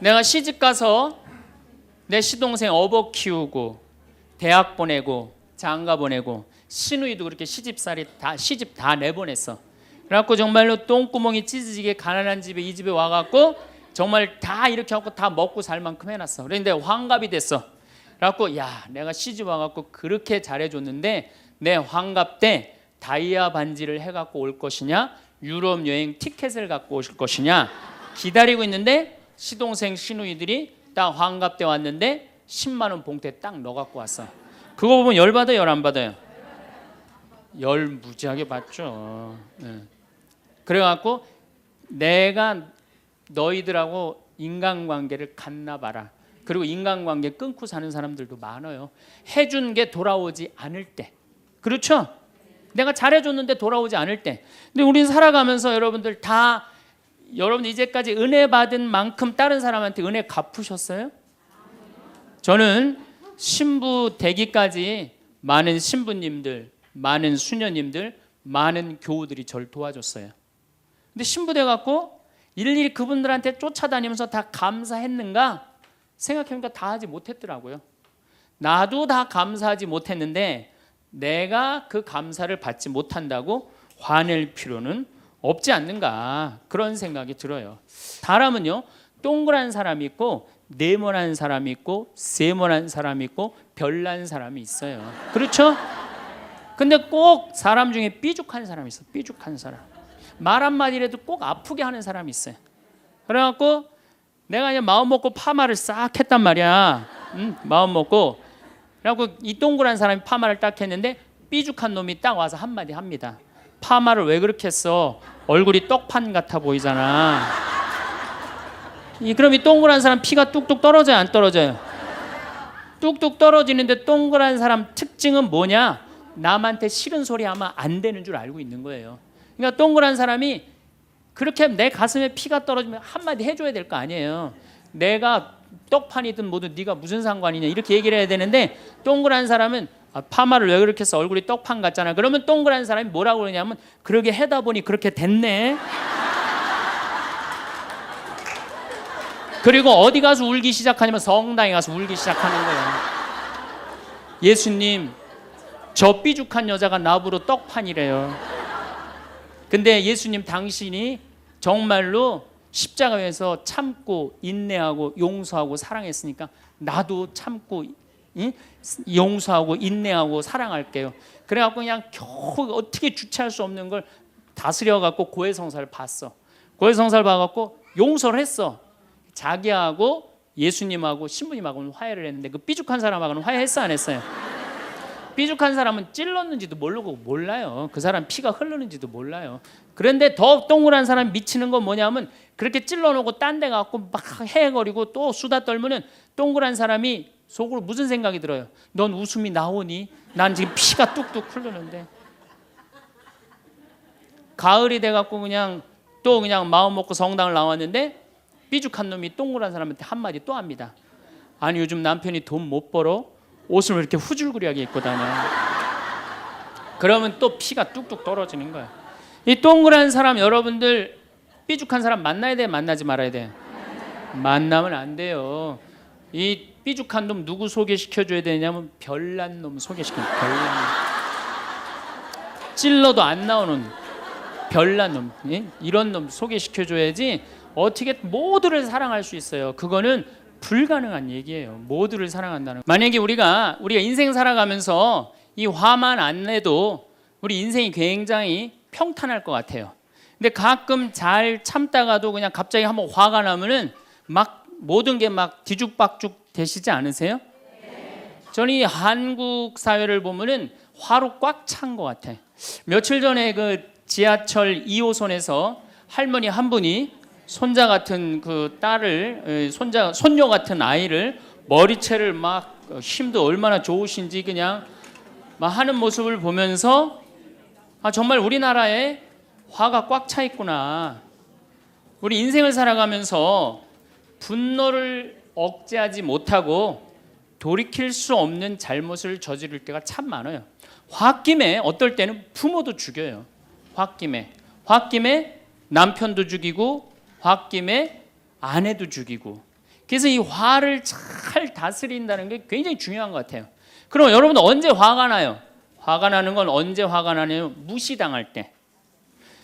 내가 시집 가서 내 시동생 어버 키우고 대학 보내고 장가 보내고 시누이도 그렇게 시집 다 내보냈어. 그래갖고 정말로 똥구멍이 찢어지게 가난한 집에 이 집에 와갖고 정말 다 이렇게 하고 다 먹고 살 만큼 해놨어. 그런데 환갑이 됐어. 그래갖고 야 내가 시집 와갖고 그렇게 잘해줬는데 내 환갑 때 다이아 반지를 해갖고 올 것이냐 유럽 여행 티켓을 갖고 오실 것이냐 기다리고 있는데 시동생 시누이들이 딱 환갑 때 왔는데 10만 원 봉투에 딱 넣어갖고 왔어. 그거 보면 열 받아요, 열 안 받아요? 열 무지하게 받죠. 그래갖고 내가 너희들하고 인간관계를 갖나 봐라. 그리고 인간관계 끊고 사는 사람들도 많아요. 해준 게 돌아오지 않을 때. 그렇죠? 내가 잘해줬는데 돌아오지 않을 때. 근데 우리는 살아가면서 여러분들 이제까지 은혜 받은 만큼 다른 사람한테 은혜 갚으셨어요? 저는 신부 되기까지 많은 신부님들, 많은 수녀님들, 많은 교우들이 저를 도와줬어요. 근데 신부 돼갖고 일일이 그분들한테 쫓아다니면서 다 감사했는가? 생각해보니까 다 하지 못했더라고요. 나도 다 감사하지 못했는데 내가 그 감사를 받지 못한다고 화낼 필요는 없지 않는가 그런 생각이 들어요. 사람은요 동그란 사람이 있고 네모난 사람이 있고 세모난 사람이 있고 별난 사람이 있어요. 그렇죠? 근데 꼭 사람 중에 삐죽한 사람이 있어. 삐죽한 사람. 말 한마디라도 꼭 아프게 하는 사람이 있어요. 그래갖고 내가 그냥 마음 먹고 파마를 싹 했단 말이야. 마음 먹고. 그래갖고 이 동그란 사람이 파마를 딱 했는데 삐죽한 놈이 딱 와서 한마디 합니다. 파마를 왜 그렇게 했어? 얼굴이 떡판 같아 보이잖아. 그럼 이 동그란 사람 피가 뚝뚝 떨어져요, 안 떨어져요? 뚝뚝 떨어지는데 동그란 사람 특징은 뭐냐? 남한테 싫은 소리 하면 안 되는 줄 알고 있는 거예요. 그러니까 동그란 사람이 그렇게 내 가슴에 피가 떨어지면 한마디 해줘야 될 거 아니에요. 내가 떡판이든 뭐든 네가 무슨 상관이냐 이렇게 얘기를 해야 되는데 동그란 사람은 파마를 왜 그렇게 해서 얼굴이 떡판 같잖아. 그러면 동그란 사람이 뭐라고 그러냐면 그러게 해다 보니 그렇게 됐네. 그리고 어디 가서 울기 시작하냐면 성당에 가서 울기 시작하는 거야. 예수님 저 삐죽한 여자가 나보러 떡판이래요. 근데 예수님 당신이 정말로 십자가에서 참고 인내하고 용서하고 사랑했으니까 나도 참고 용서하고 인내하고 사랑할게요. 그래갖고 그냥 겨우 어떻게 주체할 수 없는 걸 다스려갖고 고해성사를 봤어. 고해성사를 봐갖고 용서를 했어. 자기하고 예수님하고 신부님하고는 화해를 했는데 그 삐죽한 사람하고는 화해했어 안 했어요? 삐죽한 사람은 찔렀는지도 모르고 몰라요. 그 사람 피가 흐르는지도 몰라요. 그런데 더 동그란 사람 미치는 건 뭐냐면 그렇게 찔러놓고 딴 데 가고 막 헤거리고 또 수다 떨면은 동그란 사람이 속으로 무슨 생각이 들어요? 넌 웃음이 나오니? 난 지금 피가 뚝뚝 흐르는데. 가을이 돼갖고 그냥 마음 먹고 성당을 나왔는데 삐죽한 놈이 동그란 사람한테 한마디 또 합니다. 아니 요즘 남편이 돈 못 벌어? 옷을 왜 이렇게 후줄구리하게 입고 다녀? 그러면 또 피가 뚝뚝 떨어지는 거야. 이 동그란 사람 여러분들 삐죽한 사람 만나야 돼 만나지 말아야 돼? 만나면 안 돼요. 이 삐죽한 놈 누구 소개시켜줘야 되냐면 별난 놈 소개시켜요. 별난 놈. 찔러도 안 나오는 별난 놈. 이런 놈 소개시켜줘야지 어떻게 모두를 사랑할 수 있어요. 그거는 불가능한 얘기예요. 모두를 사랑한다는. 만약에 우리가 인생 살아가면서 이 화만 안 내도 우리 인생이 굉장히 평탄할 것 같아요. 근데 가끔 잘 참다가도 그냥 갑자기 한번 화가 나면은 막 모든 게 막 뒤죽박죽 되시지 않으세요? 저는 이 한국 사회를 보면은 화로 꽉 찬 것 같아. 며칠 전에 그 지하철 2호선에서 할머니 한 분이 손자 같은 그 딸을 손녀 같은 아이를 머리채를 막 힘도 얼마나 좋으신지 그냥 막 하는 모습을 보면서 정말 우리나라에 화가 꽉 차 있구나. 우리 인생을 살아가면서 분노를 억제하지 못하고 돌이킬 수 없는 잘못을 저지를 때가 참 많아요. 홧김에 어떨 때는 부모도 죽여요. 홧김에 남편도 죽이고 홧김에 아내도 죽이고 그래서 이 화를 잘 다스린다는 게 굉장히 중요한 것 같아요. 그럼 여러분 언제 화가 나요? 화가 나는 건 언제 화가 나냐면 무시당할 때.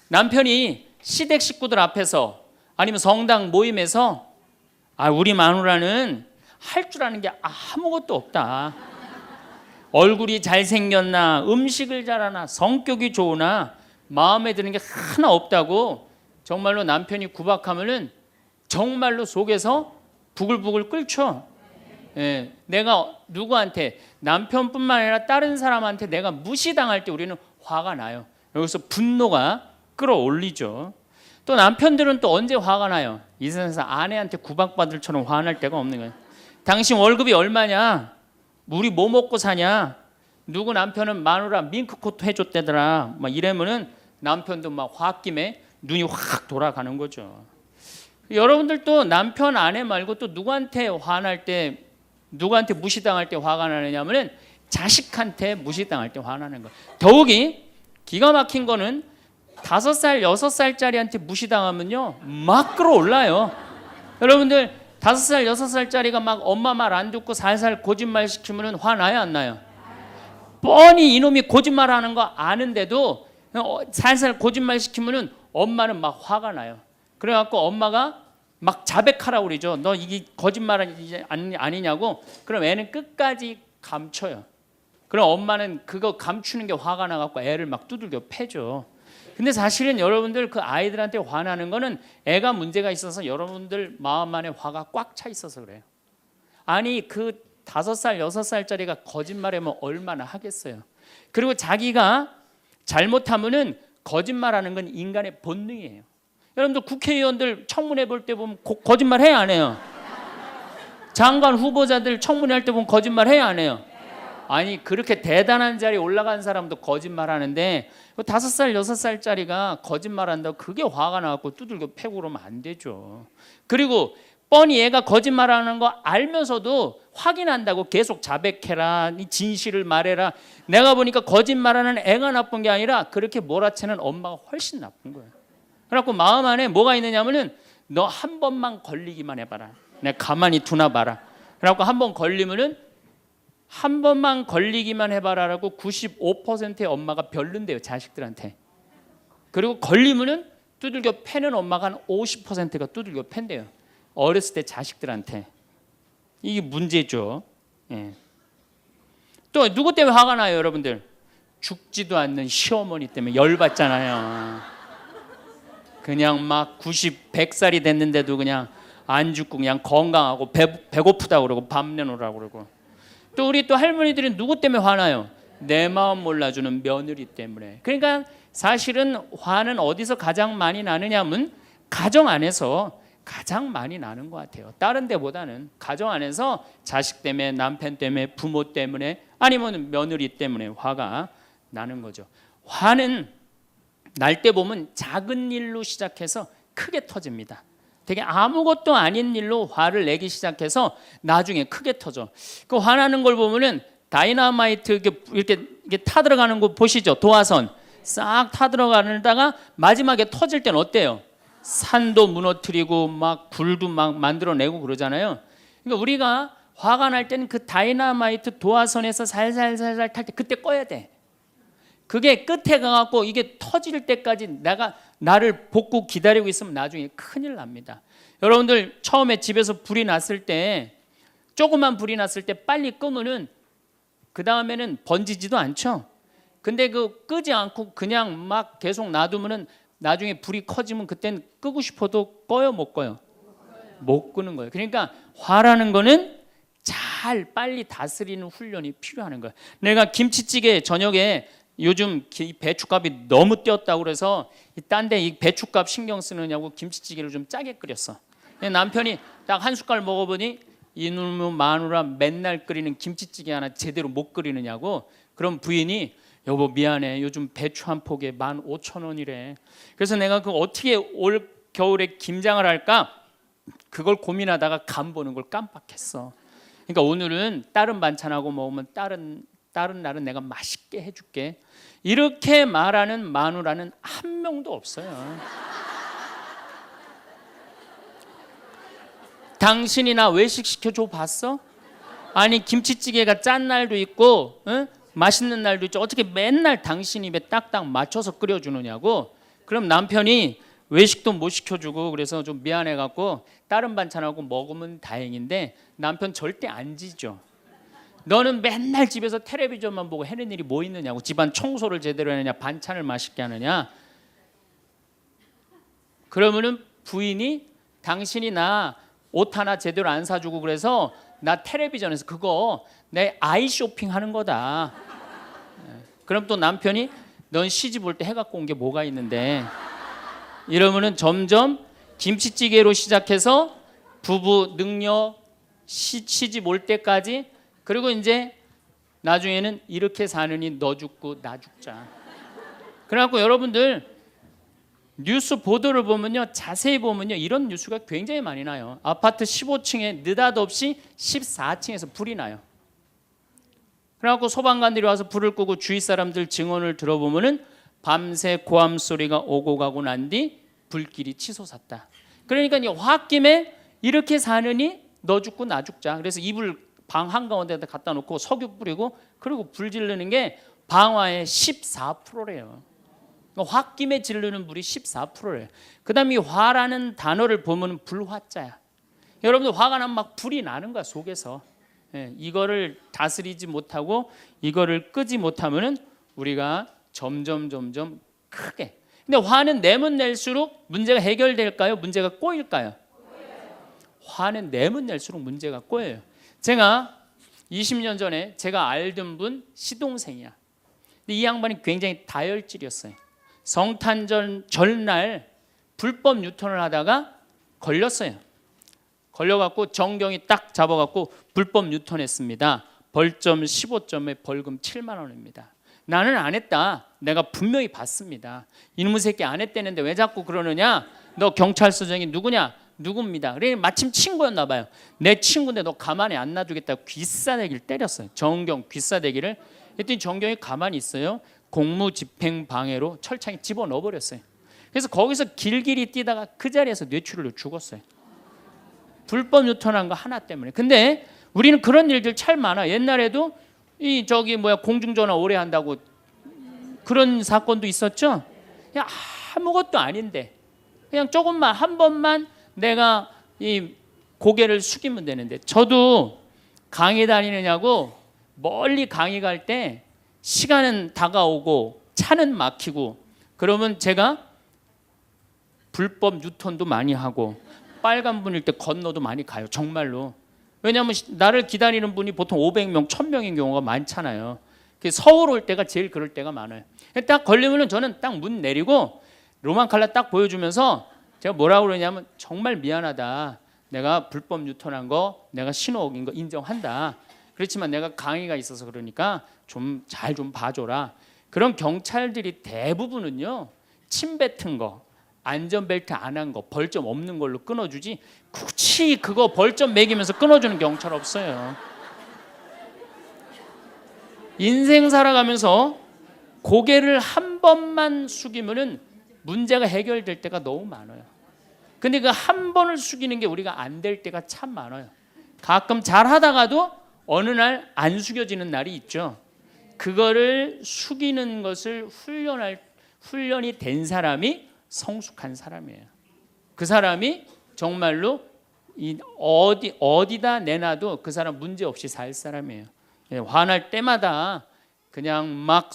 남편이 시댁 식구들 앞에서 아니면 성당 모임에서 우리 마누라는 할 줄 아는 게 아무것도 없다. 얼굴이 잘생겼나, 음식을 잘하나, 성격이 좋으나 마음에 드는 게 하나 없다고 정말로 남편이 구박하면은 정말로 속에서 부글부글 끓죠. 예, 내가 누구한테, 남편뿐만 아니라 다른 사람한테 내가 무시당할 때 우리는 화가 나요. 여기서 분노가 끌어올리죠. 또 남편들은 또 언제 화가 나요? 이 세상에서 아내한테 구박받을처럼 화날 때가 없는 거예요. 당신 월급이 얼마냐? 우리 뭐 먹고 사냐? 누구 남편은 마누라 밍크코트 해줬대더라. 막 이러면은 남편도 막 홧김에 눈이 확 돌아가는 거죠. 여러분들도 남편 아내 말고 또 누구한테 화날 때, 누구한테 무시당할 때 화가 나느냐면은 자식한테 무시당할 때 화나는 거예요. 더욱이 기가 막힌 거는 5살, 6살짜리한테 무시당하면요 막 끌어올라요. 여러분들 5살, 6살짜리가 막 엄마 말 안 듣고 살살 거짓말 시키면 화나요 안 나요? 뻔히 이놈이 거짓말하는 거 아는데도 살살 거짓말 시키면 엄마는 막 화가 나요. 그래갖고 엄마가 막 자백하라고 그러죠. 너 이게 거짓말 아니냐고. 그럼 애는 끝까지 감춰요. 그럼 엄마는 그거 감추는 게 화가 나갖고 애를 막 두들겨 패죠. 근데 사실은 여러분들 그 아이들한테 화나는 거는 애가 문제가 있어서 여러분들 마음 안에 화가 꽉 차 있어서 그래요. 아니 그 5살, 6살짜리가 거짓말하면 얼마나 하겠어요. 그리고 자기가 잘못하면은 거짓말하는 건 인간의 본능이에요. 여러분들 국회의원들 청문회 볼 때 보면 거짓말 해야 안 해요? 장관 후보자들 청문회 할 때 보면 거짓말 해야 안 해요? 아니 그렇게 대단한 자리에 올라간 사람도 거짓말하는데 5살, 6살짜리가 거짓말한다고 그게 화가 나갖고 두들겨 패고 그러면 안 되죠. 그리고 뻔히 얘가 거짓말하는 거 알면서도 확인한다고 계속 자백해라, 진실을 말해라. 내가 보니까 거짓말하는 애가 나쁜 게 아니라 그렇게 몰아채는 엄마가 훨씬 나쁜 거예요. 그래갖고 마음 안에 뭐가 있느냐면은 너 한 번만 걸리기만 해봐라. 내가 가만히 두나 봐라. 그래갖고 한 번 걸리면은 한 번만 걸리기만 해봐라라고 95%의 엄마가 별론데요 자식들한테. 그리고 걸리면은 두들겨 패는 엄마가 한 50%가 두들겨 팬대요. 어렸을 때 자식들한테. 이게 문제죠. 예. 또 누구 때문에 화가 나요 여러분들? 죽지도 않는 시어머니 때문에 열받잖아요. 그냥 막 90, 100살이 됐는데도 그냥 안 죽고 그냥 건강하고 배고프다고 그러고 밥 내놓으라고 그러고. 또 우리 또 할머니들은 누구 때문에 화나요? 내 마음 몰라주는 며느리 때문에. 그러니까 사실은 화는 어디서 가장 많이 나느냐면 가정 안에서 가장 많이 나는 것 같아요. 다른 데보다는 가정 안에서 자식 때문에, 남편 때문에, 부모 때문에, 아니면 며느리 때문에 화가 나는 거죠. 화는 날 때 보면 작은 일로 시작해서 크게 터집니다. 되게 아무것도 아닌 일로 화를 내기 시작해서 나중에 크게 터져. 그 화나는 걸 보면은 다이너마이트 이렇게 타들어가는 거 보시죠? 도화선 싹 타들어가다가 마지막에 터질 때는 어때요? 산도 무너뜨리고 막 굴도 막 만들어내고 그러잖아요. 그러니까 우리가 화가 날 때는 그 다이너마이트 도화선에서 살살살살 탈 때 그때 꺼야 돼. 그게 끝에 가갖고 이게 터질 때까지 나를 복구 기다리고 있으면 나중에 큰일 납니다. 여러분들 처음에 집에서 불이 났을 때, 조그만 불이 났을 때 빨리 끄면은 그 다음에는 번지지도 않죠. 근데 그 끄지 않고 그냥 막 계속 놔두면은 나중에 불이 커지면 그땐 끄고 싶어도 꺼요 못 꺼요? 못 끄는 거예요. 그러니까 화라는 거는 잘 빨리 다스리는 훈련이 필요한 거예요. 내가 김치찌개 저녁에 요즘 배춧값이 너무 뛰었다고 그래서 딴 데 이 배춧값 신경 쓰느냐고 김치찌개를 좀 짜게 끓였어. 남편이 딱 한 숟갈 먹어보니 이놈의 마누라 맨날 끓이는 김치찌개 하나 제대로 못 끓이느냐고. 그럼 부인이 여보 미안해 요즘 배추 한 포기에 15,000원이래. 그래서 내가 그 어떻게 올 겨울에 김장을 할까 그걸 고민하다가 간 보는 걸 깜빡했어. 그러니까 오늘은 다른 반찬하고 먹으면 다른 날은 내가 맛있게 해줄게. 이렇게 말하는 마누라는 한 명도 없어요. 당신이 나 외식시켜 줘 봤어? 아니 김치찌개가 짠 날도 있고 응? 맛있는 날도 있죠. 어떻게 맨날 당신 입에 딱딱 맞춰서 끓여주느냐고. 그럼 남편이 외식도 못 시켜주고 그래서 좀 미안해갖고 다른 반찬하고 먹으면 다행인데 남편 절대 안 지죠. 너는 맨날 집에서 텔레비전만 보고 해는 일이 뭐 있느냐고. 집안 청소를 제대로 하느냐, 반찬을 맛있게 하느냐. 그러면은 부인이 당신이 나 옷 하나 제대로 안 사주고 그래서 나 텔레비전에서 그거 내 아이 쇼핑하는 거다. 그럼 또 남편이 넌 시집 올 때 해갖고 온 게 뭐가 있는데. 이러면은 점점 김치찌개로 시작해서 부부 능력 시집 올 때까지, 그리고 이제 나중에는 이렇게 사느니 너 죽고 나 죽자. 그래갖고 여러분들 뉴스 보도를 보면요, 자세히 보면요, 이런 뉴스가 굉장히 많이 나요. 아파트 15층에 느닷없이 14층에서 불이 나요. 그래갖고 소방관들이 와서 불을 끄고 주위 사람들 증언을 들어보면은 밤새 고함 소리가 오고 가고 난 뒤 불길이 치솟았다. 그러니까 이 홧김에 이렇게 사느니 너 죽고 나 죽자. 그래서 이불 방 한가운데다 갖다 놓고 석유 뿌리고 그리고 불 지르는 게 방화의 14%래요. 홧김에 지르는 불이 14%래요. 그 다음에 이 화라는 단어를 보면 불화자야. 여러분들 화가 나면 막 불이 나는 거야 속에서. 이거를 다스리지 못하고 이거를 끄지 못하면은 우리가 점점 크게. 근데 화는 내면 낼수록 문제가 해결될까요? 문제가 꼬일까요? 화는 내면 낼수록 문제가 꼬여요. 제가 20년 전에 제가 알던 분 시동생이야. 근데 이 양반이 굉장히 다혈질이었어요. 성탄절 전날 불법 유턴을 하다가 걸렸어요. 걸려갖고 정경이 딱 잡아갖고 불법 유턴했습니다. 벌점 15점에 벌금 7만 원입니다. 나는 안 했다. 내가 분명히 봤습니다. 이놈의 새끼 안 했다는데 왜 자꾸 그러느냐? 너 경찰서장이 누구냐? 누굽니다. 그래 마침 친구였나 봐요. 내 친구인데 너 가만히 안 놔두겠다고 귀싸대기를 때렸어요. 정경 귀싸대기를. 했더니 정경이 가만히 있어요. 공무집행방해로 철창에 집어넣어 버렸어요. 그래서 거기서 길길이 뛰다가 그 자리에서 뇌출혈로 죽었어요. 불법 유턴한 거 하나 때문에. 근데 우리는 그런 일들 참 많아. 옛날에도 이 저기 공중전화 오래 한다고 그런 사건도 있었죠. 그냥 아무것도 아닌데 그냥 조금만 한 번만 내가 이 고개를 숙이면 되는데. 저도 강의 다니느냐고 멀리 강의 갈 때 시간은 다가오고 차는 막히고 그러면 제가 불법 유턴도 많이 하고 빨간불일 때 건너도 많이 가요. 정말로. 왜냐하면 나를 기다리는 분이 보통 500명, 1000명인 경우가 많잖아요. 서울 올 때가 제일 그럴 때가 많아요. 딱 걸리면 저는 딱 문 내리고 로만 칼라 딱 보여주면서 제가 뭐라고 그러냐면 정말 미안하다. 내가 불법 유턴한 거 내가 신호 어긴 거 인정한다. 그렇지만 내가 강의가 있어서 그러니까 좀 잘 좀 봐줘라. 그런 경찰들이 대부분은요, 침 뱉은 거, 안전벨트 안 한 거, 벌점 없는 걸로 끊어주지 굳이 그거 벌점 매기면서 끊어주는 경찰 없어요. 인생 살아가면서 고개를 한 번만 숙이면은 문제가 해결될 때가 너무 많아요. 근데 그 한 번을 숙이는 게 우리가 안 될 때가 참 많아요. 가끔 잘 하다가도 어느 날 안 숙여지는 날이 있죠. 그거를 숙이는 것을 훈련이 된 사람이 성숙한 사람이에요. 그 사람이 정말로 어디다 내놔도 그 사람 문제 없이 살 사람이에요. 화날 때마다 그냥 막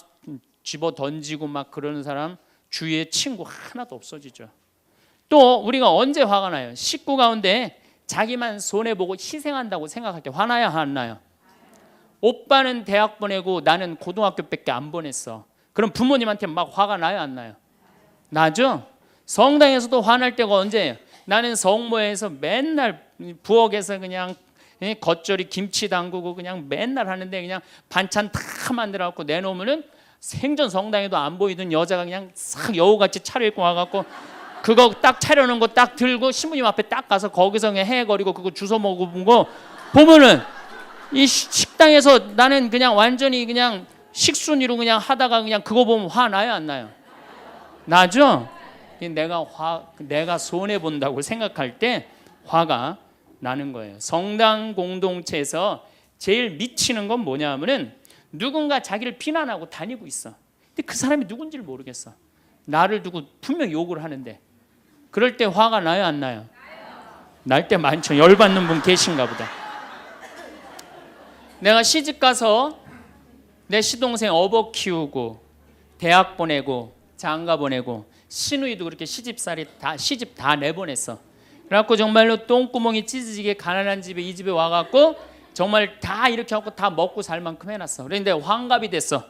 집어 던지고 막 그러는 사람 주위에 친구 하나도 없어지죠. 또 우리가 언제 화가 나요? 식구 가운데 자기만 손해보고 희생한다고 생각할 때 화나요? 안 나요? 오빠는 대학 보내고 나는 고등학교밖에 안 보냈어. 그럼 부모님한테 막 화가 나요? 안 나요? 나죠? 성당에서도 화날 때가 언제예요? 나는 성모에서 맨날 부엌에서 그냥 겉절이 김치 담그고 그냥 맨날 하는데 그냥 반찬 다 만들어갖고 내놓으면은 생전 성당에도 안 보이던 여자가 그냥 싹 여우같이 차려입고 와갖고 그거 딱 차려놓은 거 딱 들고 신부님 앞에 딱 가서 거기서 그냥 헤거리고 그거 주워 먹은 거 보면은 이 식당에서 나는 그냥 완전히 그냥 식순이로 그냥 하다가 그냥 그거 보면 화 나요? 안 나요? 나죠? 내가 손해 본다고 생각할 때 화가 나는 거예요. 성당 공동체에서 제일 미치는 건 뭐냐 하면은 누군가 자기를 비난하고 다니고 있어. 근데 그 사람이 누군지를 모르겠어. 나를 두고 분명 욕을 하는데 그럴 때 화가 나요, 안 나요? 날 때 많죠. 열받는 분 계신가 보다. 내가 시집 가서 내 시동생 어버 키우고 대학 보내고 장가 보내고 시누이도 그렇게 시집 다 내보냈어. 그래갖고 정말로 똥구멍이 찢어지게 가난한 집에 이 집에 와갖고 정말 다 이렇게 하고 다 먹고 살 만큼 해놨어. 그런데 환갑이 됐어.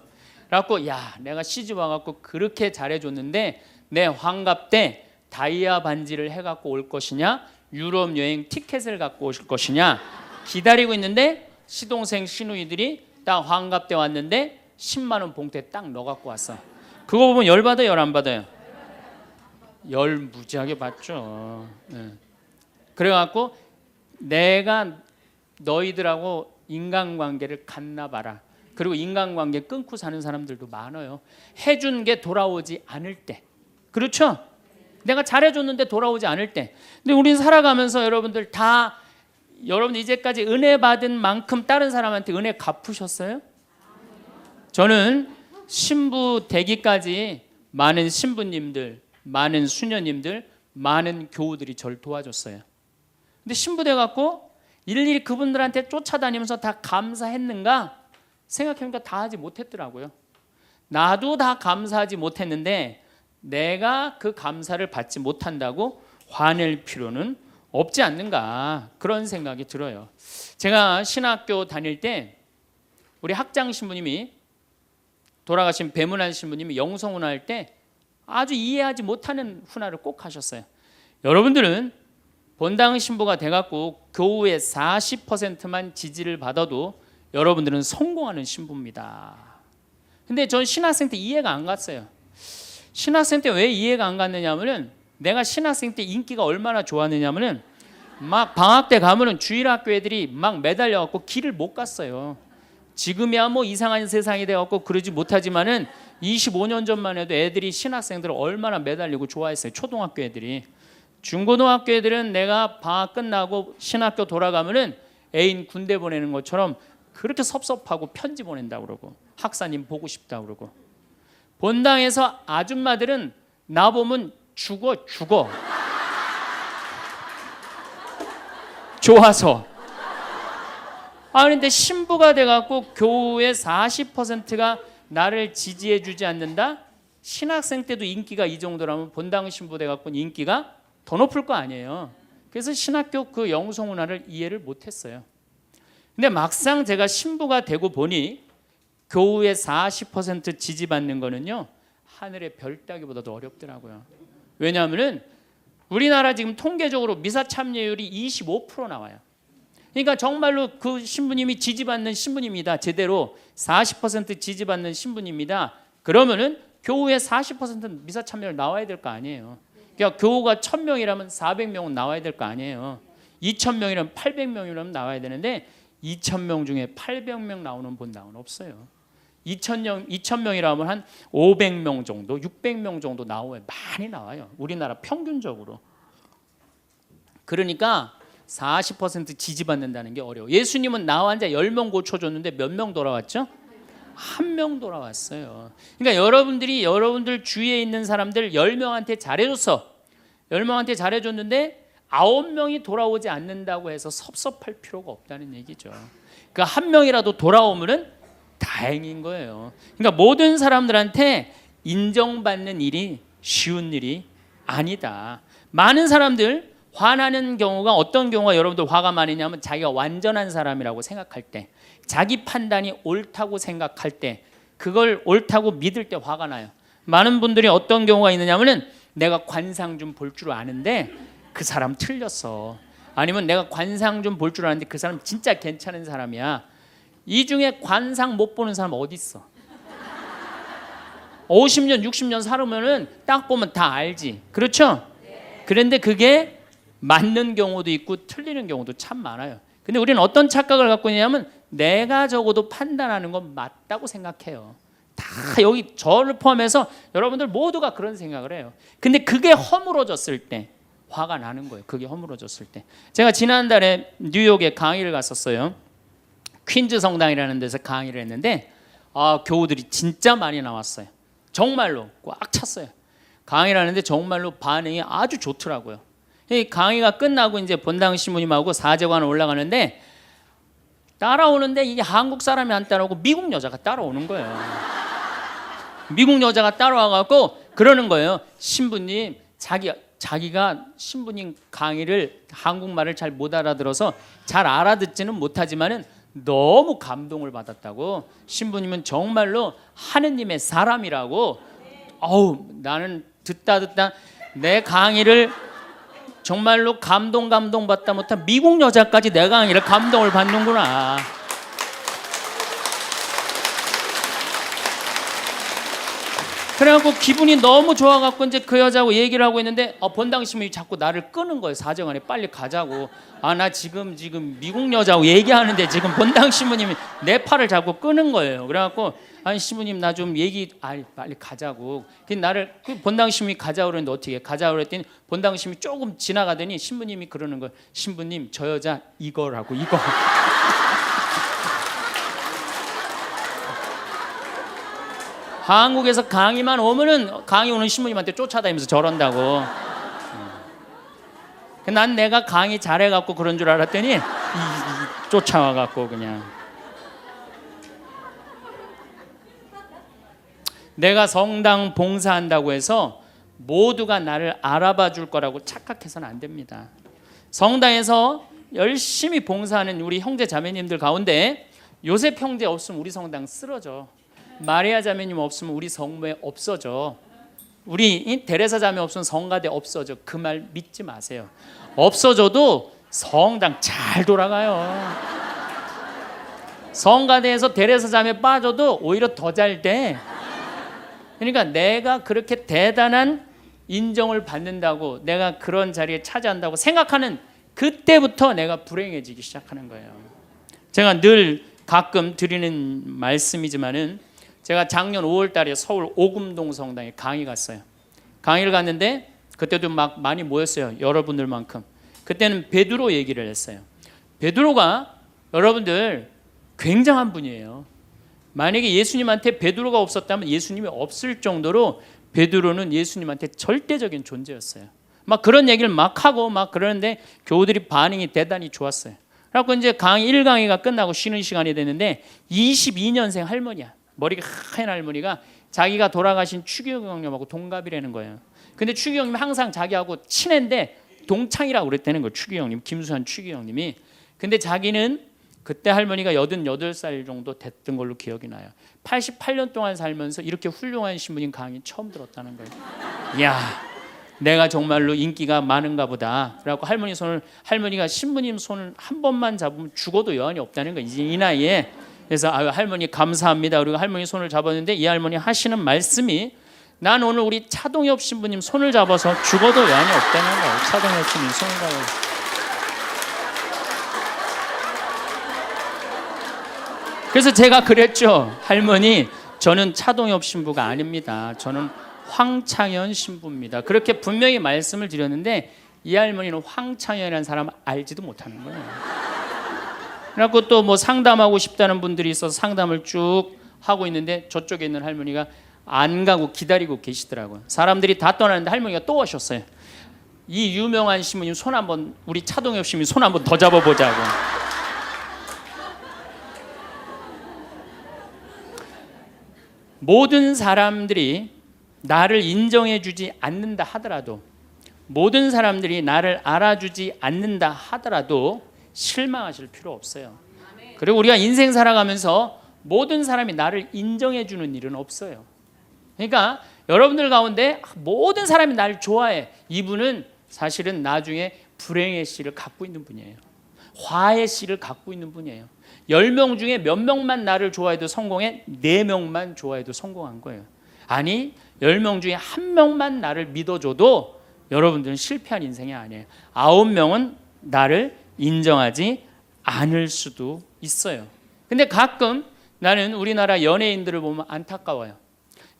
그래갖고 야, 내가 시집 와갖고 그렇게 잘해줬는데 내 환갑 때 다이아 반지를 해갖고 올 것이냐, 유럽 여행 티켓을 갖고 오실 것이냐 기다리고 있는데 시동생 시누이들이 딱 환갑 때 왔는데 10만 원 봉투에 딱 넣어갖고 왔어. 그거 보면 열 받아요, 열 안 받아요? 열 무지하게 받죠. 네. 그래갖고 내가 너희들하고 인간관계를 갖나 봐라. 그리고 인간관계 끊고 사는 사람들도 많아요. 해준 게 돌아오지 않을 때. 그렇죠? 내가 잘해줬는데 돌아오지 않을 때. 근데 우리는 살아가면서 여러분들 이제까지 은혜 받은 만큼 다른 사람한테 은혜 갚으셨어요? 저는 신부 되기까지 많은 신부님들, 많은 수녀님들, 많은 교우들이 저를 도와줬어요. 근데 신부 돼갖고 일일이 그분들한테 쫓아다니면서 다 감사했는가? 생각해보니까 다 하지 못했더라고요. 나도 다 감사하지 못했는데 내가 그 감사를 받지 못한다고 화낼 필요는 없지 않는가, 그런 생각이 들어요. 제가 신학교 다닐 때 우리 학장 신부님이, 돌아가신 배문환 신부님이 영성훈화 할 때 아주 이해하지 못하는 훈화를 꼭 하셨어요. 여러분들은 본당 신부가 돼갖고 교우의 40%만 지지를 받아도 여러분들은 성공하는 신부입니다. 근데 전 신학생 때 이해가 안 갔어요. 신학생 때 왜 이해가 안 갔느냐면은, 내가 신학생 때 인기가 얼마나 좋았느냐면은 막 방학 때 가면은 주일학교 애들이 막 매달려갖고 길을 못 갔어요. 지금이야 뭐 이상한 세상이 돼갖고 그러지 못하지만은 25년 전만 해도 애들이 신학생들을 얼마나 매달리고 좋아했어요. 초등학교 애들이. 중고등학교 애들은 내가 방학 끝나고 신학교 돌아가면은 애인 군대 보내는 것처럼 그렇게 섭섭하고 편지 보낸다고 그러고 학사님 보고 싶다고 그러고, 본당에서 아줌마들은 나 보면 죽어 좋아서. 그런데 신부가 돼갖고 교우의 40%가 나를 지지해 주지 않는다? 신학생 때도 인기가 이 정도라면 본당 신부 돼갖고 인기가 더 높을 거 아니에요. 그래서 신학교 그 영성훈화를 이해를 못했어요. 근데 막상 제가 신부가 되고 보니 교우의 40% 지지받는 거는요, 하늘의 별 따기보다도 어렵더라고요. 왜냐하면은 우리나라 지금 통계적으로 미사 참여율이 25% 나와요. 그러니까 정말로 그 신부님이 지지받는 신부님이다, 제대로 40% 지지받는 신부님이다, 그러면은 교우의 40%는 미사 참여율 나와야 될 거 아니에요. 그러니까 교우가 1000명이라면 400명은 나와야 될 거 아니에요. 2000명이라면 800명이라면 나와야 되는데 2000명 중에 800명 나오는 본당은 없어요. 2000명이라면 한 500명 정도, 600명 정도 나와요. 많이 나와요. 우리나라 평균적으로. 그러니까 40% 지지받는다는 게 어려워. 예수님은 나 환자 10명 고쳐줬는데 몇 명 돌아왔죠? 1명 돌아왔어요. 그러니까 여러분들 주위에 있는 사람들 10명한테 잘해줬어. 10명한테 잘해줬는데 9명이 돌아오지 않는다고 해서 섭섭할 필요가 없다는 얘기죠. 그러니까 1명이라도 돌아오면은 다행인 거예요. 그러니까 모든 사람들한테 인정받는 일이 쉬운 일이 아니다. 많은 사람들 화나는 경우가, 어떤 경우가 여러분들 화가 많으냐면 자기가 완전한 사람이라고 생각할 때, 자기 판단이 옳다고 생각할 때, 그걸 옳다고 믿을 때 화가 나요. 많은 분들이 어떤 경우가 있느냐면은 내가 관상 좀 볼 줄 아는데 그 사람 틀렸어. 아니면 내가 관상 좀 볼 줄 아는데 그 사람 진짜 괜찮은 사람이야. 이 중에 관상 못 보는 사람 어디 있어? 50년, 60년 살으면은 딱 보면 다 알지. 그렇죠? 그런데 그게 맞는 경우도 있고 틀리는 경우도 참 많아요. 근데 우리는 어떤 착각을 갖고 있냐면 내가 적어도 판단하는 건 맞다고 생각해요. 다 여기 저를 포함해서 여러분들 모두가 그런 생각을 해요. 근데 그게 허물어졌을 때, 화가 나는 거예요. 그게 허물어졌을 때. 제가 지난달에 뉴욕에 강의를 갔었어요. 퀸즈 성당이라는 데서 강의를 했는데 교우들이 진짜 많이 나왔어요. 정말로 꽉 찼어요. 강의를 하는데 정말로 반응이 아주 좋더라고요. 이 강의가 끝나고 이제 본당 신부님하고 사제관을 올라가는데 따라오는데 이게 한국 사람이 안 따라오고 미국 여자가 따라오는 거예요. 미국 여자가 따라와갖고 그러는 거예요. 신부님, 자기가 신부님 강의를 한국말을 잘 못 알아들어서 잘 알아듣지는 못하지만은 너무 감동을 받았다고. 신부님은 정말로 하느님의 사람이라고. 나는 듣다 내 강의를 정말로 감동받다 못한 미국 여자까지 내 강의를 감동을 받는구나. 그래갖고 기분이 너무 좋아갖고 이제 그 여자하고 얘기를 하고 있는데 본당 신부님이 자꾸 나를 끄는 거예요. 사정안에 빨리 가자고. 나 지금 미국 여자하고 얘기하는데 지금 본당 신부님이 내 팔을 자꾸 끄는 거예요. 그래갖고 아니 신부님 나 좀 빨리 가자고. 나를 본당 신부님이 가자고 그랬는데 어떻게 가자고 그랬더니 본당 신부님이 조금 지나가더니 신부님이 그러는 거예요. 신부님 저 여자 이거라고 이거. 한국에서 강의만 오면은 강의 오는 신부님한테 쫓아다니면서 저런다고. 난 내가 강의 잘해갖고 그런 줄 알았더니 쫓아와갖고 그냥. 내가 성당 봉사한다고 해서 모두가 나를 알아봐 줄 거라고 착각해서는 안 됩니다. 성당에서 열심히 봉사하는 우리 형제 자매님들 가운데 요셉 형제 없으면 우리 성당 쓰러져. 마리아 자매님 없으면 우리 성모에 없어져. 우리 데레사 자매 없으면 성가대 없어져. 그 말 믿지 마세요. 없어져도 성당 잘 돌아가요. 성가대에서 데레사 자매 빠져도 오히려 더 잘 돼. 그러니까 내가 그렇게 대단한 인정을 받는다고, 내가 그런 자리에 차지한다고 생각하는 그때부터 내가 불행해지기 시작하는 거예요. 제가 늘 가끔 드리는 말씀이지만은 제가 작년 5월 달에 서울 오금동 성당에 강의 갔어요. 강의를 갔는데 그때도 막 많이 모였어요. 여러분들만큼. 그때는 베드로 얘기를 했어요. 베드로가 여러분들 굉장한 분이에요. 만약에 예수님한테 베드로가 없었다면 예수님이 없을 정도로 베드로는 예수님한테 절대적인 존재였어요. 막 그런 얘기를 막 하고 막 그러는데 교우들이 반응이 대단히 좋았어요. 그래서 이제 강의 1강의가 끝나고 쉬는 시간이 됐는데 22년생 할머니야. 머리가 하얀 할머니가 자기가 돌아가신 추기경 형님하고 동갑이라는 거예요. 근데 추기경 형님이 항상 자기하고 친한데 동창이라고 그랬다는 거예요. 추기경 형님, 김수환 추기경 형님이. 근데 자기는 그때 할머니가 88살 정도 됐던 걸로 기억이 나요. 88년 동안 살면서 이렇게 훌륭한 신부님 강의 처음 들었다는 거예요. 이야, 내가 정말로 인기가 많은가 보다. 그래갖고 할머니가 신부님 손을 한 번만 잡으면 죽어도 여한이 없다는 거예요. 이제 이 나이에. 그래서 할머니 감사합니다. 그리고 할머니 손을 잡았는데 이 할머니 하시는 말씀이 난 오늘 우리 차동엽 신부님 손을 잡아서 죽어도 여한이 없다는 거예요. 차동엽 신부님 손을 잡아서. 그래서 제가 그랬죠. 할머니 저는 차동엽 신부가 아닙니다. 저는 황창현 신부입니다. 그렇게 분명히 말씀을 드렸는데 이 할머니는 황창현이라는 사람 알지도 못하는 거예요. 그래갖고 또 뭐 상담하고 싶다는 분들이 있어서 상담을 쭉 하고 있는데 저쪽에 있는 할머니가 안 가고 기다리고 계시더라고요. 사람들이 다 떠나는데 할머니가 또 오셨어요. 이 유명한 신부님 손 한번, 우리 차동엽 신부님 손 한번 더 잡아보자고. 모든 사람들이 나를 인정해주지 않는다 하더라도, 모든 사람들이 나를 알아주지 않는다 하더라도 실망하실 필요 없어요. 그리고 우리가 인생 살아가면서 모든 사람이 나를 인정해 주는 일은 없어요. 그러니까 여러분들 가운데 모든 사람이 나를 좋아해. 이분은 사실은 나중에 불행의 씨를 갖고 있는 분이에요. 화의 씨를 갖고 있는 분이에요. 10명 중에 몇 명만 나를 좋아해도 성공해? 4명만 좋아해도 성공한 거예요. 아니 10명 중에 1명만 나를 믿어줘도 여러분들은 실패한 인생이 아니에요. 9명은 나를 인정하지 않을 수도 있어요. 근데 가끔 나는 우리나라 연예인들을 보면 안타까워요.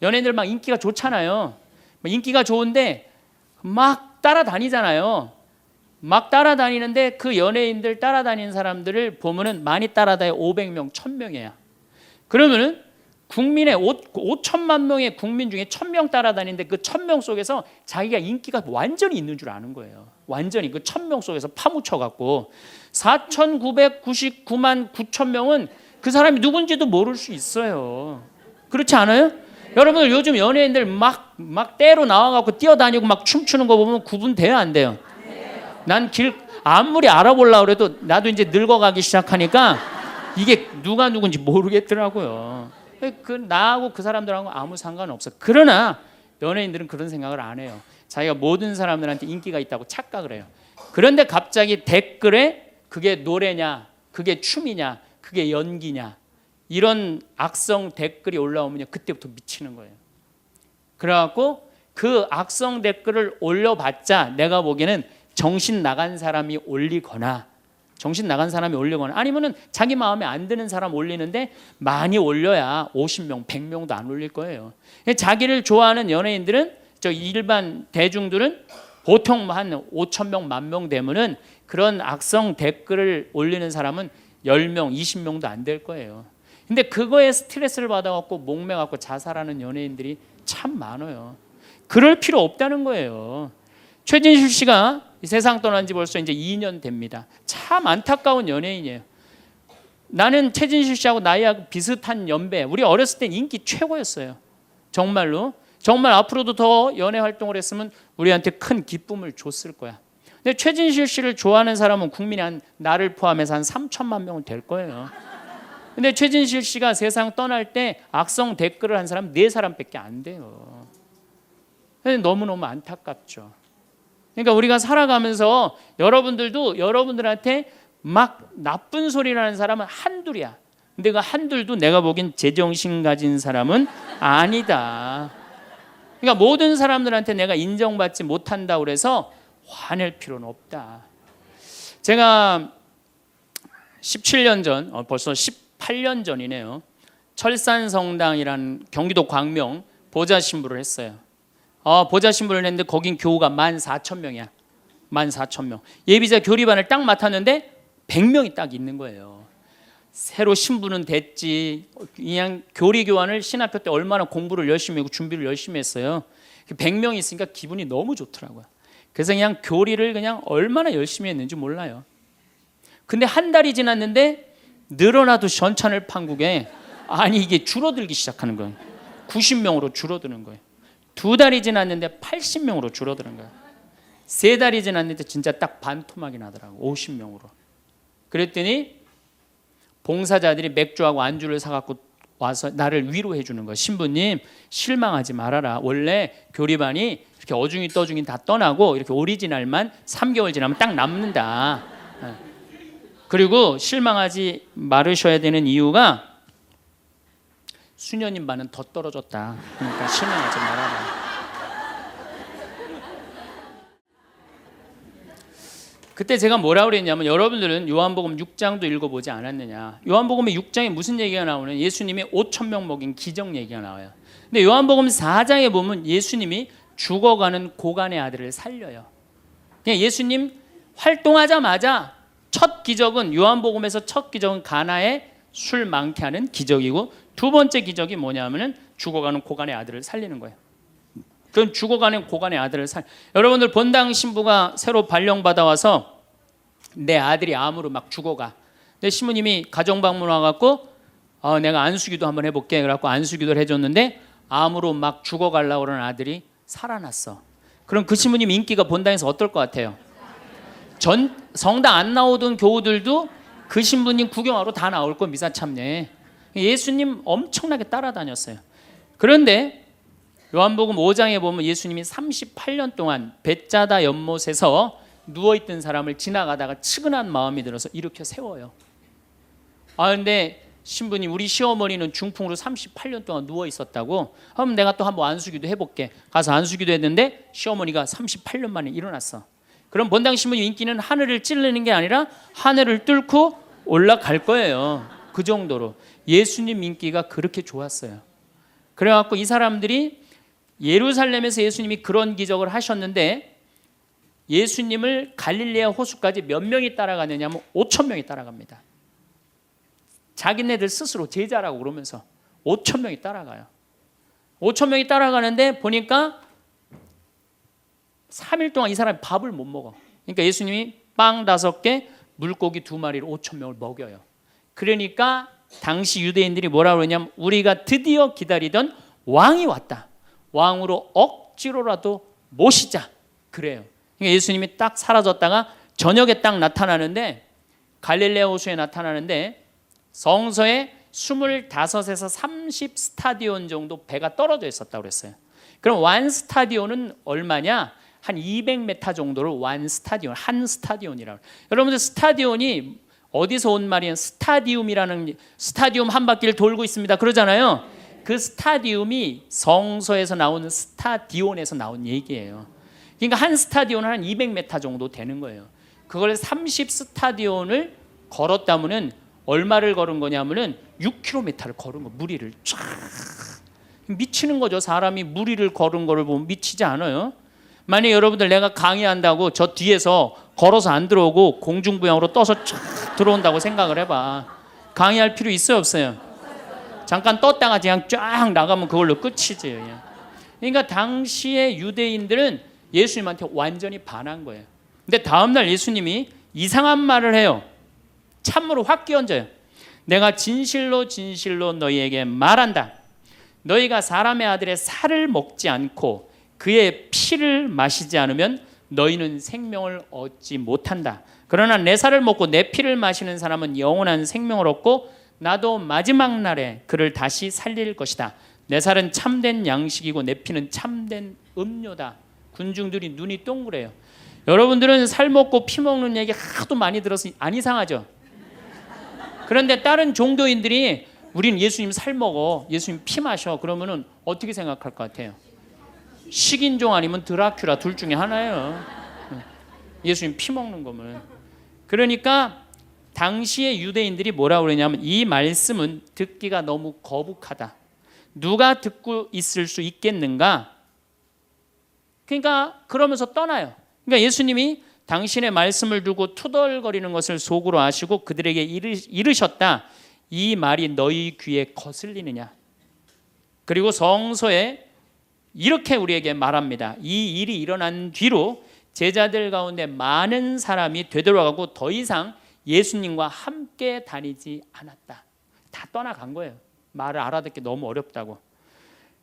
연예인들 막 인기가 좋잖아요. 인기가 좋은데 막 따라다니잖아요. 막 따라다니는데 그 연예인들 따라다니는 사람들을 보면은 많이 따라다녀 500명, 1000명이야. 그러면은 국민의 5천만 명의 국민 중에 1000명 따라다니는데 그 1000명 속에서 자기가 인기가 완전히 있는 줄 아는 거예요. 완전히 그 1000명 속에서 파묻혀 갖고 4999만 9천 명은 그 사람이 누군지도 모를 수 있어요. 그렇지 않아요? 여러분들 요즘 연예인들 막 때로 나와갖고 뛰어다니고 막 춤추는 거 보면 구분돼요, 안 돼요? 난 아무리 알아보려고 그래도 나도 이제 늙어가기 시작하니까 이게 누가 누군지 모르겠더라고요. 나하고 그 사람들하고 아무 상관없어. 그러나 연예인들은 그런 생각을 안 해요. 자기가 모든 사람들한테 인기가 있다고 착각을 해요. 그런데 갑자기 댓글에 그게 노래냐, 그게 춤이냐, 그게 연기냐 이런 악성 댓글이 올라오면 그때부터 미치는 거예요. 그래갖고 그 악성 댓글을 올려봤자 내가 보기에는 정신 나간 사람이 올리거나 아니면은 자기 마음에 안 드는 사람 올리는데 많이 올려야 50명, 100명도 안 올릴 거예요. 자기를 좋아하는 연예인들은 저 일반 대중들은 보통 한 5천 명, 10,000명 되면은 그런 악성 댓글을 올리는 사람은 10명, 20명도 안 될 거예요. 근데 그거에 스트레스를 받아갖고 목매갖고 자살하는 연예인들이 참 많아요. 그럴 필요 없다는 거예요. 최진실 씨가 이 세상 떠난 지 벌써 이제 2년 됩니다. 참 안타까운 연예인이에요. 나는 최진실 씨하고 나이하고 비슷한 연배. 우리 어렸을 땐 인기 최고였어요. 정말로. 정말 앞으로도 더 연애 활동을 했으면 우리한테 큰 기쁨을 줬을 거야. 근데 최진실 씨를 좋아하는 사람은 국민이 나를 포함해서 한 3천만 명은 될 거예요. 근데 최진실 씨가 세상 떠날 때 악성 댓글을 한 사람 4사람밖에 안 돼요. 너무너무 안타깝죠. 그러니까 우리가 살아가면서 여러분들도 여러분들한테 막 나쁜 소리를 하는 사람은 한둘이야. 근데 그 한둘도 내가 보기엔 제정신 가진 사람은 아니다. 그러니까 모든 사람들한테 내가 인정받지 못한다고 그래서 화낼 필요는 없다. 제가 17년 전, 벌써 18년 전이네요. 철산성당이라는 경기도 광명 보좌 신부를 했어요. 보좌 신부를 했는데 거긴 교우가 14,000명이야. 14,000명. 예비자 교리반을 딱 맡았는데 100명이 딱 있는 거예요. 새로 신부는 됐지. 그냥 교리 교환을 신학교 때 얼마나 공부를 열심히 하고 준비를 열심히 했어요. 100명이 있으니까 기분이 너무 좋더라고요. 그래서 그냥 교리를 그냥 얼마나 열심히 했는지 몰라요. 근데 한 달이 지났는데 늘어나도 전찬을 판국에 아니 이게 줄어들기 시작하는 거예요. 90명으로 줄어드는 거예요. 2달이 지났는데 80명으로 줄어드는 거예요. 3달이 지났는데 진짜 딱 반토막이 나더라고. 50명으로. 그랬더니 봉사자들이 맥주하고 안주를 사갖고 와서 나를 위로해 주는 거예요. 신부님 실망하지 말아라. 원래 교리반이 이렇게 어중이 떠중이 다 떠나고 이렇게 오리지널만 3개월 지나면 딱 남는다. 그리고 실망하지 말으셔야 되는 이유가 수녀님 반은 더 떨어졌다. 그러니까 실망하지 말아라. 그때 제가 뭐라고 그랬냐면 여러분들은 요한복음 6장도 읽어보지 않았느냐. 요한복음의 6장에 무슨 얘기가 나오는 예수님이 5,000명 먹인 기적 얘기가 나와요. 근데 요한복음 4장에 보면 예수님이 죽어가는 고간의 아들을 살려요. 그냥 예수님 활동하자마자 첫 기적은 요한복음에서 첫 기적은 가나에 술 많게 하는 기적이고 두 번째 기적이 뭐냐면은 죽어가는 고간의 아들을 살리는 거예요. 그럼 죽어가는 고간의 아들을 여러분들 본당 신부가 새로 발령받아 와서 내 아들이 암으로 막 죽어가. 내 신부님이 가정 방문 와갖고 내가 안수기도 한번 해볼게. 그래갖고 안수기도를 해줬는데 암으로 막 죽어가려고 그러는 아들이 살아났어. 그럼 그 신부님 인기가 본당에서 어떨 것 같아요? 성당 안 나오던 교우들도 그 신부님 구경하러 다 나올 거 미사 참여에. 예수님 엄청나게 따라다녔어요. 그런데 요한복음 5장에 보면 예수님이 38년 동안 벳자다 연못에서 누워있던 사람을 지나가다가 측은한 마음이 들어서 일으켜 세워요. 근데 신부님 우리 시어머니는 중풍으로 38년 동안 누워있었다고. 그럼 내가 또 한번 안수기도 해볼게. 가서 안수기도 했는데 시어머니가 38년 만에 일어났어. 그럼 본당 신부님 인기는 하늘을 찌르는 게 아니라 하늘을 뚫고 올라갈 거예요. 그 정도로 예수님 인기가 그렇게 좋았어요. 그래갖고 이 사람들이 예루살렘에서 예수님이 그런 기적을 하셨는데 예수님을 갈릴레아 호수까지 몇 명이 따라가느냐 하면 5천 명이 따라갑니다. 자기네들 스스로 제자라고 그러면서 5천 명이 따라가요. 5천 명이 따라가는데 보니까 3일 동안 이 사람이 밥을 못 먹어. 그러니까 예수님이 빵 5개, 물고기 2마리로 5천 명을 먹여요. 그러니까 당시 유대인들이 뭐라고 그러냐면 우리가 드디어 기다리던 왕이 왔다. 왕으로 억지로라도 모시자. 그래요. 그러니까 예수님이 딱 사라졌다가 저녁에 딱 나타나는데 갈릴레아 호수에 나타나는데 성서에 25에서 30 스타디온 정도 배가 떨어져 있었다고 그랬어요. 그럼 완 스타디온은 얼마냐? 한 200m 정도를 완 스타디온, 한 스타디온이라고. 여러분들 스타디온이 어디서 온 말이에요? 스타디움이라는 스타디움 한 바퀴를 돌고 있습니다. 그러잖아요. 그 스타디움이 성서에서 나오는 스타디온에서 나온 얘기예요. 그러니까 한 스타디온은 한 200m 정도 되는 거예요. 그걸 30 스타디온을 걸었다면은 얼마를 걸은 거냐면은 6km를 걸은 거, 무리를 쫙. 미치는 거죠. 사람이 무리를 걸은 거를 보면 미치지 않아요. 만약 여러분들 내가 강의한다고 저 뒤에서 걸어서 안 들어오고 공중부양으로 떠서 쫙 들어온다고 생각을 해봐. 강의할 필요 있어요, 없어요? 잠깐 떴다가 그냥 쫙 나가면 그걸로 끝이지. 그러니까 당시의 유대인들은 예수님한테 완전히 반한 거예요. 근데 다음날 예수님이 이상한 말을 해요. 참으로 확 끼얹어요. 내가 진실로 진실로 너희에게 말한다. 너희가 사람의 아들의 살을 먹지 않고 그의 피를 마시지 않으면 너희는 생명을 얻지 못한다. 그러나 내 살을 먹고 내 피를 마시는 사람은 영원한 생명을 얻고 나도 마지막 날에 그를 다시 살릴 것이다. 내 살은 참된 양식이고 내 피는 참된 음료다. 군중들이 눈이 동그래요. 여러분들은 살 먹고 피 먹는 얘기 하도 많이 들어서 안 이상하죠? 그런데 다른 종교인들이 우리는 예수님 살 먹어, 예수님 피 마셔 그러면은 어떻게 생각할 것 같아요? 식인종 아니면 드라큘라 둘 중에 하나예요. 예수님 피 먹는 거면. 그러니까 당시의 유대인들이 뭐라고 그러냐면 이 말씀은 듣기가 너무 거북하다. 누가 듣고 있을 수 있겠는가? 그러니까 그러면서 떠나요. 그러니까 예수님이 당신의 말씀을 두고 투덜거리는 것을 속으로 아시고 그들에게 이르셨다. 이 말이 너희 귀에 거슬리느냐? 그리고 성서에 이렇게 우리에게 말합니다. 이 일이 일어난 뒤로 제자들 가운데 많은 사람이 되돌아가고 더 이상 예수님과 함께 다니지 않았다. 다 떠나간 거예요. 말을 알아듣기 너무 어렵다고.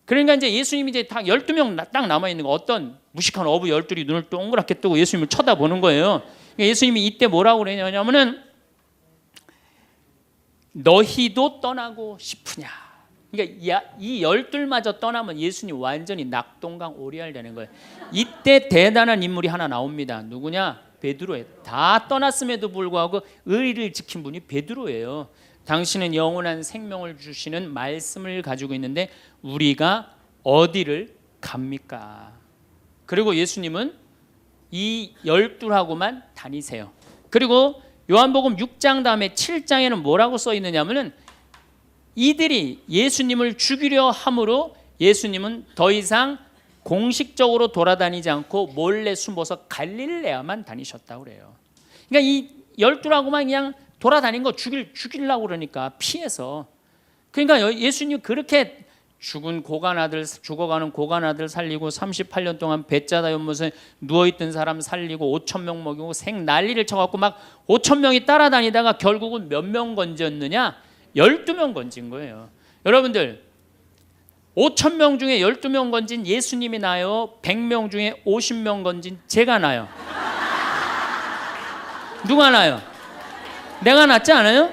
그러니까 이제 예수님이 이제 딱 12명 딱 남아 있는 거, 어떤 무식한 어부 12이 눈을 동그랗게 뜨고 예수님을 쳐다보는 거예요. 그러니까 예수님이 이때 뭐라고 그러냐면은 너희도 떠나고 싶으냐. 그러니까 이 12마저 떠나면 예수님 완전히 낙동강 오리알 되는 거예요. 이때 대단한 인물이 하나 나옵니다. 누구냐? 베드로예요. 다 떠났음에도 불구하고 의리를 지킨 분이 베드로예요. 당신은 영원한 생명을 주시는 말씀을 가지고 있는데 우리가 어디를 갑니까? 그리고 예수님은 이 12하고만 다니세요. 그리고 요한복음 6장 다음에 7장에는 뭐라고 써 있느냐면은 이들이 예수님을 죽이려 함으로 예수님은 더 이상 공식적으로 돌아다니지 않고 몰래 숨어서 갈릴레아만 다니셨다고 그래요. 그러니까 이 12하고만 그냥 돌아다닌 거 죽이려고 그러니까 피해서. 그러니까 예수님 그렇게 죽어가는 고간 아들 살리고 38년 동안 배짜다 연못에 누워있던 사람 살리고 5천 명 먹이고 생 난리를 쳐갖고 막 5천 명이 따라다니다가 결국은 몇 명 건졌느냐? 12명 건진 거예요. 여러분들 5천 명 중에 12명 건진 예수님이 나요? 100명 중에 50명 건진 제가 나요? 누가 나요? 내가 낫지 않아요?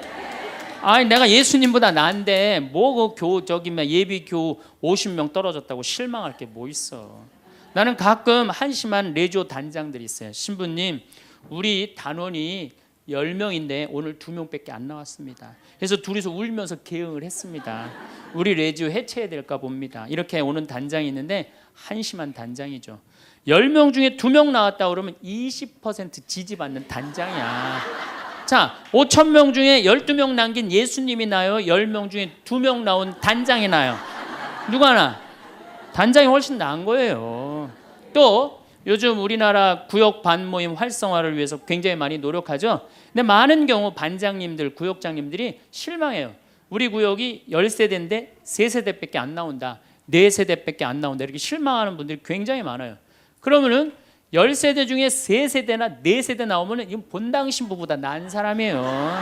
아니 내가 예수님보다 나은데 뭐 그 예비교 50명 떨어졌다고 실망할 게 뭐 있어. 나는 가끔 한심한 레지오 단장들이 있어요. 신부님 우리 단원이 10명인데 오늘 2명밖에 안 나왔습니다. 그래서 둘이서 울면서 개응을 했습니다. 우리 레지오 해체해야 될까 봅니다. 이렇게 오는 단장이 있는데 한심한 단장이죠. 10명 중에 2명 나왔다 그러면 20% 지지받는 단장이야. 자, 5천 명 중에 12명 남긴 예수님이 나요? 10명 중에 2명 나온 단장이 나요? 누가 나? 단장이 훨씬 나은 거예요. 또 요즘 우리나라 구역 반모임 활성화를 위해서 굉장히 많이 노력하죠. 근데 많은 경우 반장님들, 구역장님들이 실망해요. 우리 구역이 10세대인데 3세대밖에 안 나온다. 4세대밖에 안 나온다. 이렇게 실망하는 분들이 굉장히 많아요. 그러면은 10세대 중에 3세대나 4세대 나오면은 이건 본당 신부보다 난 사람이에요.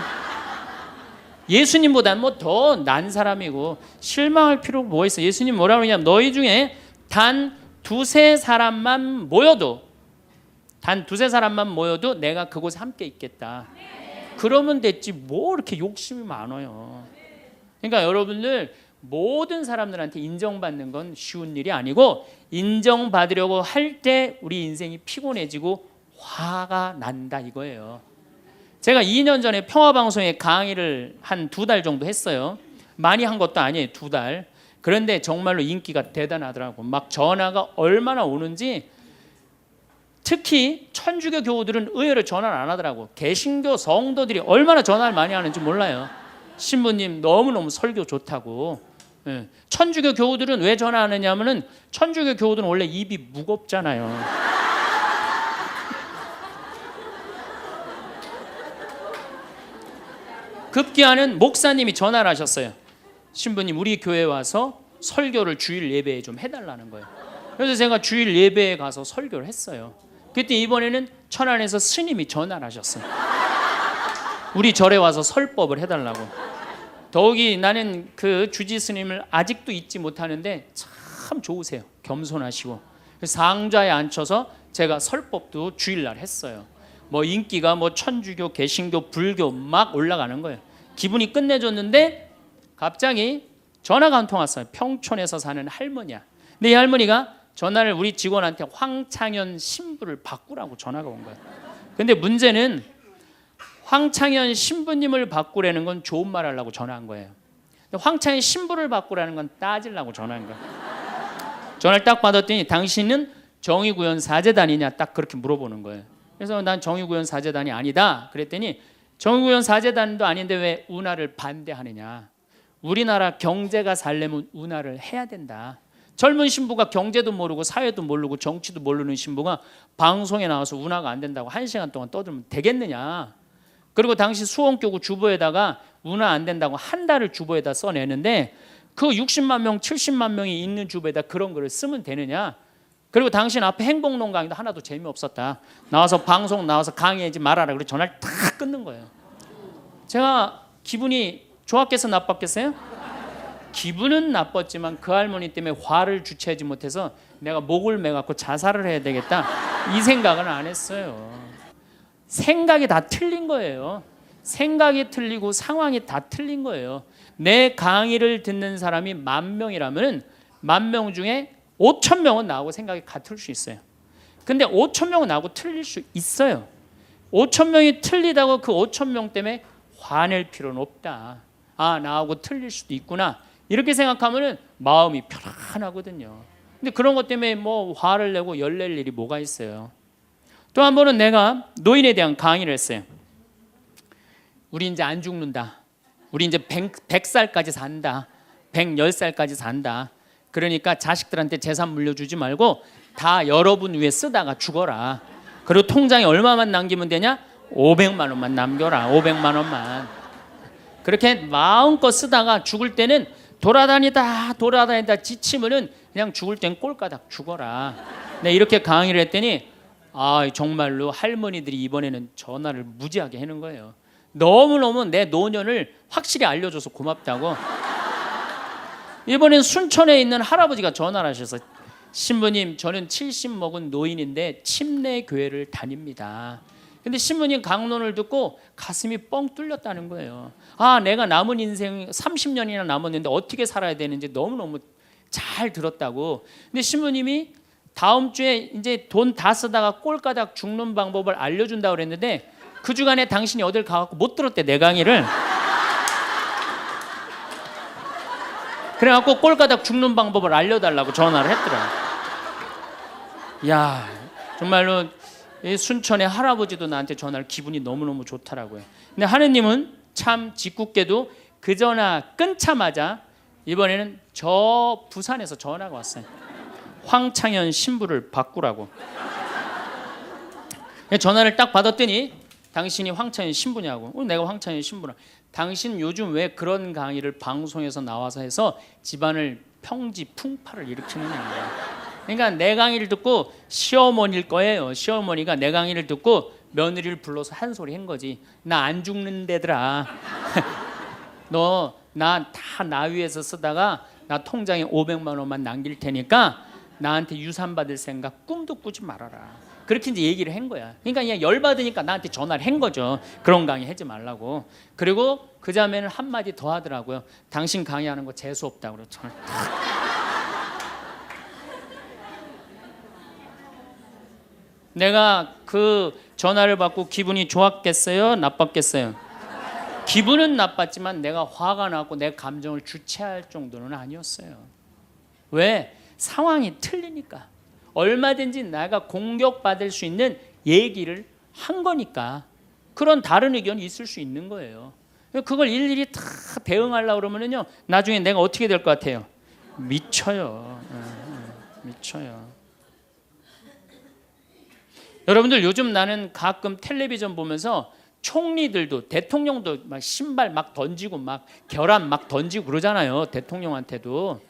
예수님보다는 뭐 더 난 사람이고 실망할 필요가 뭐 있어. 예수님 뭐라 그러냐면 너희 중에 단 두세 사람만 모여도 내가 그곳에 함께 있겠다. 그러면 됐지 뭐 이렇게 욕심이 많아요. 그러니까 여러분들 모든 사람들한테 인정받는 건 쉬운 일이 아니고 인정받으려고 할 때 우리 인생이 피곤해지고 화가 난다 이거예요. 제가 2년 전에 평화방송에 강의를 한 2달 정도 했어요. 많이 한 것도 아니에요. 2달. 그런데 정말로 인기가 대단하더라고. 막 전화가 얼마나 오는지. 특히 천주교 교우들은 의외로 전화를 안 하더라고. 개신교 성도들이 얼마나 전화를 많이 하는지 몰라요. 신부님 너무너무 설교 좋다고. 천주교 교우들은 왜 전화하느냐 하면은 천주교 교우들은 원래 입이 무겁잖아요. 급기야는 목사님이 전화를 하셨어요. 신부님 우리 교회에 와서 설교를 주일 예배에 좀 해달라는 거예요. 그래서 제가 주일 예배에 가서 설교를 했어요. 그때 이번에는 천안에서 스님이 전화를 하셨어요. 우리 절에 와서 설법을 해달라고. 더욱이 나는 그 주지 스님을 아직도 잊지 못하는데 참 좋으세요. 겸손하시고. 상좌에 앉혀서 제가 설법도 주일날 했어요. 뭐 인기가 뭐 천주교, 개신교, 불교 막 올라가는 거예요. 기분이 끝내줬는데 갑자기 전화가 한 통 왔어요. 평촌에서 사는 할머니야. 근데 이 할머니가 전화를 우리 직원한테 황창현 신부를 바꾸라고 전화가 온 거예요. 근데 문제는 황창현 신부님을 바꾸라는 건 좋은 말 하려고 전화한 거예요. 근데 황창현 신부를 바꾸라는 건 따지려고 전화한 거예요. 전화를 딱 받았더니 당신은 정의구현 사제단이냐 딱 그렇게 물어보는 거예요. 그래서 난 정의구현 사제단이 아니다. 그랬더니 정의구현 사제단도 아닌데 왜 운하를 반대하느냐. 우리나라 경제가 살려면 운하를 해야 된다. 젊은 신부가 경제도 모르고 사회도 모르고 정치도 모르는 신부가 방송에 나와서 운하가 안 된다고 1시간 동안 떠들면 되겠느냐. 그리고 당시 수원교구 주보에다가 운하 안 된다고 한 달을 주보에다 써내는데 그 60만 명 70만 명이 있는 주보에다 그런 글을 쓰면 되느냐. 그리고 당신 앞에 행복론 강의도 하나도 재미없었다. 나와서 방송 나와서 강의하지 말아라. 그리고 전화를 탁 끊는 거예요. 제가 기분이 좋았겠어 나빴겠어요? 기분은 나빴지만 그 할머니 때문에 화를 주체하지 못해서 내가 목을 매갖고 자살을 해야 되겠다 이 생각은 안 했어요. 생각이 다 틀린 거예요. 생각이 틀리고 상황이 다 틀린 거예요. 내 강의를 듣는 사람이 10,000명이라면 10,000명 중에 5,000명은 나하고 생각이 같을 수 있어요. 근데 5,000명은 나하고 틀릴 수 있어요. 5,000명이 틀리다고 그 5,000명 때문에 화낼 필요는 없다. 아, 나하고 틀릴 수도 있구나. 이렇게 생각하면 마음이 편안하거든요. 근데 그런 것 때문에 뭐 화를 내고 열낼 일이 뭐가 있어요. 또 한 번은 내가 노인에 대한 강의를 했어요. 우리 이제 안 죽는다. 우리 이제 100살까지 산다. 110살까지 산다. 그러니까 자식들한테 재산 물려주지 말고 다 여러분 위해 쓰다가 죽어라. 그리고 통장에 얼마만 남기면 되냐? 500만 원만 남겨라. 500만 원만. 그렇게 마음껏 쓰다가 죽을 때는 돌아다니다 지치면은 그냥 죽을 땐 꼴까닥 죽어라. 네, 이렇게 강의를 했더니 정말로 할머니들이 이번에는 전화를 무지하게 하는 거예요. 너무너무 내 노년을 확실히 알려줘서 고맙다고. 이번엔 순천에 있는 할아버지가 전화를 하셔서 신부님 저는 70 먹은 노인인데 침례 교회를 다닙니다. 근데 신부님 강론을 듣고 가슴이 뻥 뚫렸다는 거예요. 내가 남은 인생 30년이나 남았는데 어떻게 살아야 되는지 너무너무 잘 들었다고. 근데 신부님이 다음 주에 이제 돈 다 쓰다가 꼴까닥 죽는 방법을 알려준다고 그랬는데 그 주간에 당신이 어딜 가갖고 못 들었대 내 강의를. 그래갖고 꼴까닥 죽는 방법을 알려달라고 전화를 했더라. 야, 정말로 순천의 할아버지도 나한테 전화를 기분이 너무너무 좋더라고요. 근데 하느님은 참 짓궂게도 그 전화 끊자마자 이번에는 저 부산에서 전화가 왔어요. 황창현 신부를 바꾸라고. 전화를 딱 받았더니 당신이 황찬현 신부냐고. 내가 황찬현 신부라. 당신 요즘 왜 그런 강의를 방송에서 나와서 해서 집안을 평지 풍파를 일으키느냐. 그러니까 내 강의를 듣고 시어머니일 거예요. 시어머니가 내 강의를 듣고 며느리를 불러서 한 소리 한 거지. 나 안 죽는데더라. 너 나 다 나위에서 쓰다가 나 통장에 500만 원만 남길 테니까 나한테 유산 받을 생각 꿈도 꾸지 말아라. 그렇게 이제 얘기를 한 거야. 그러니까 그냥 열받으니까 나한테 전화를 한 거죠. 그런 강의 하지 말라고. 그리고 그 자매는 한마디 더 하더라고요. 당신 강의하는 거 재수 없다고 그러죠. 내가 그 전화를 받고 기분이 좋았겠어요? 나빴겠어요? 기분은 나빴지만 내가 화가 나고 내 감정을 주체할 정도는 아니었어요. 왜? 상황이 틀리니까. 얼마든지 내가 공격받을 수 있는 얘기를 한 거니까. 그런 다른 의견이 있을 수 있는 거예요. 그걸 일일이 다 대응하려고 그러면요, 나중에 내가 어떻게 될 것 같아요? 미쳐요. 미쳐요. 여러분들, 요즘 나는 가끔 텔레비전 보면서 총리들도, 대통령도 막 신발 막 던지고 막 결함 막 던지고 그러잖아요. 대통령한테도.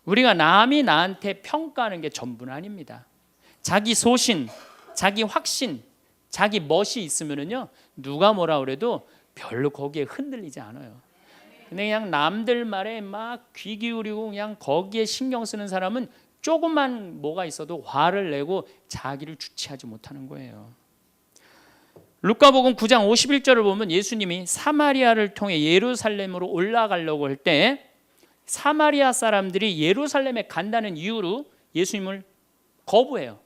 우리가 남이 나한테 평가하는 게 전부는 아닙니다. 자기 소신, 자기 확신, 자기 멋이 있으면은요, 누가 뭐라 그래도 별로 거기에 흔들리지 않아요. 근데 그냥 남들 말에 막 귀 기울이고 그냥 거기에 신경 쓰는 사람은 조금만 뭐가 있어도 화를 내고 자기를 주체하지 못하는 거예요. 루카복음 9장 51절을 보면 예수님이 사마리아를 통해 예루살렘으로 올라가려고 할 때 사마리아 사람들이 예루살렘에 간다는 이유로 예수님을 거부해요.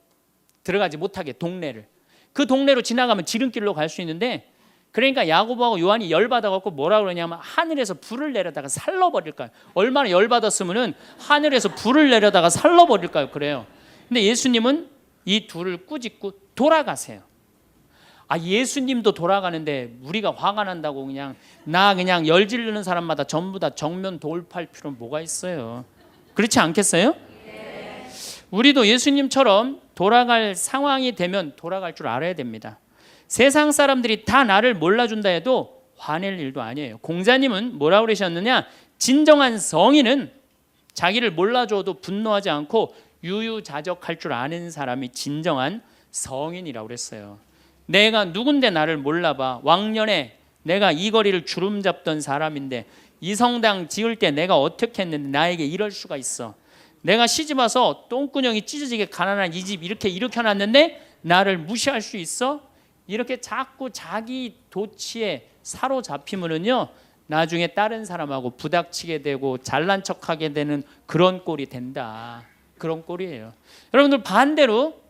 들어가지 못하게, 동네를. 그 동네로 지나가면 지름길로 갈 수 있는데, 그러니까 야고보하고 요한이 열받아갖고 뭐라 그러냐면 하늘에서 불을 내려다가 살러버릴까요? 얼마나 열받았으면은 하늘에서 불을 내려다가 살러버릴까요? 그래요. 근데 예수님은 이 둘을 꾸짖고 돌아가세요. 예수님도 돌아가는데 우리가 화가 난다고 그냥 열 지르는 사람마다 전부 다 정면 돌파할 필요는 뭐가 있어요? 그렇지 않겠어요? 네. 우리도 예수님처럼 돌아갈 상황이 되면 돌아갈 줄 알아야 됩니다. 세상 사람들이 다 나를 몰라준다 해도 화낼 일도 아니에요. 공자님은 뭐라 그러셨느냐? 진정한 성인은 자기를 몰라줘도 분노하지 않고 유유자적할 줄 아는 사람이 진정한 성인이라고 그랬어요. 내가 누군데 나를 몰라봐. 왕년에 내가 이 거리를 주름 잡던 사람인데 이 성당 지을 때 내가 어떻게 했는데 나에게 이럴 수가 있어. 내가 시집 와서 똥구녕이 찢어지게 가난한 이 집 이렇게 일으켜놨는데 나를 무시할 수 있어? 이렇게 자꾸 자기 도취에 사로잡히면은요, 나중에 다른 사람하고 부닥치게 되고 잘난 척하게 되는 그런 꼴이 된다. 그런 꼴이에요. 여러분들, 반대로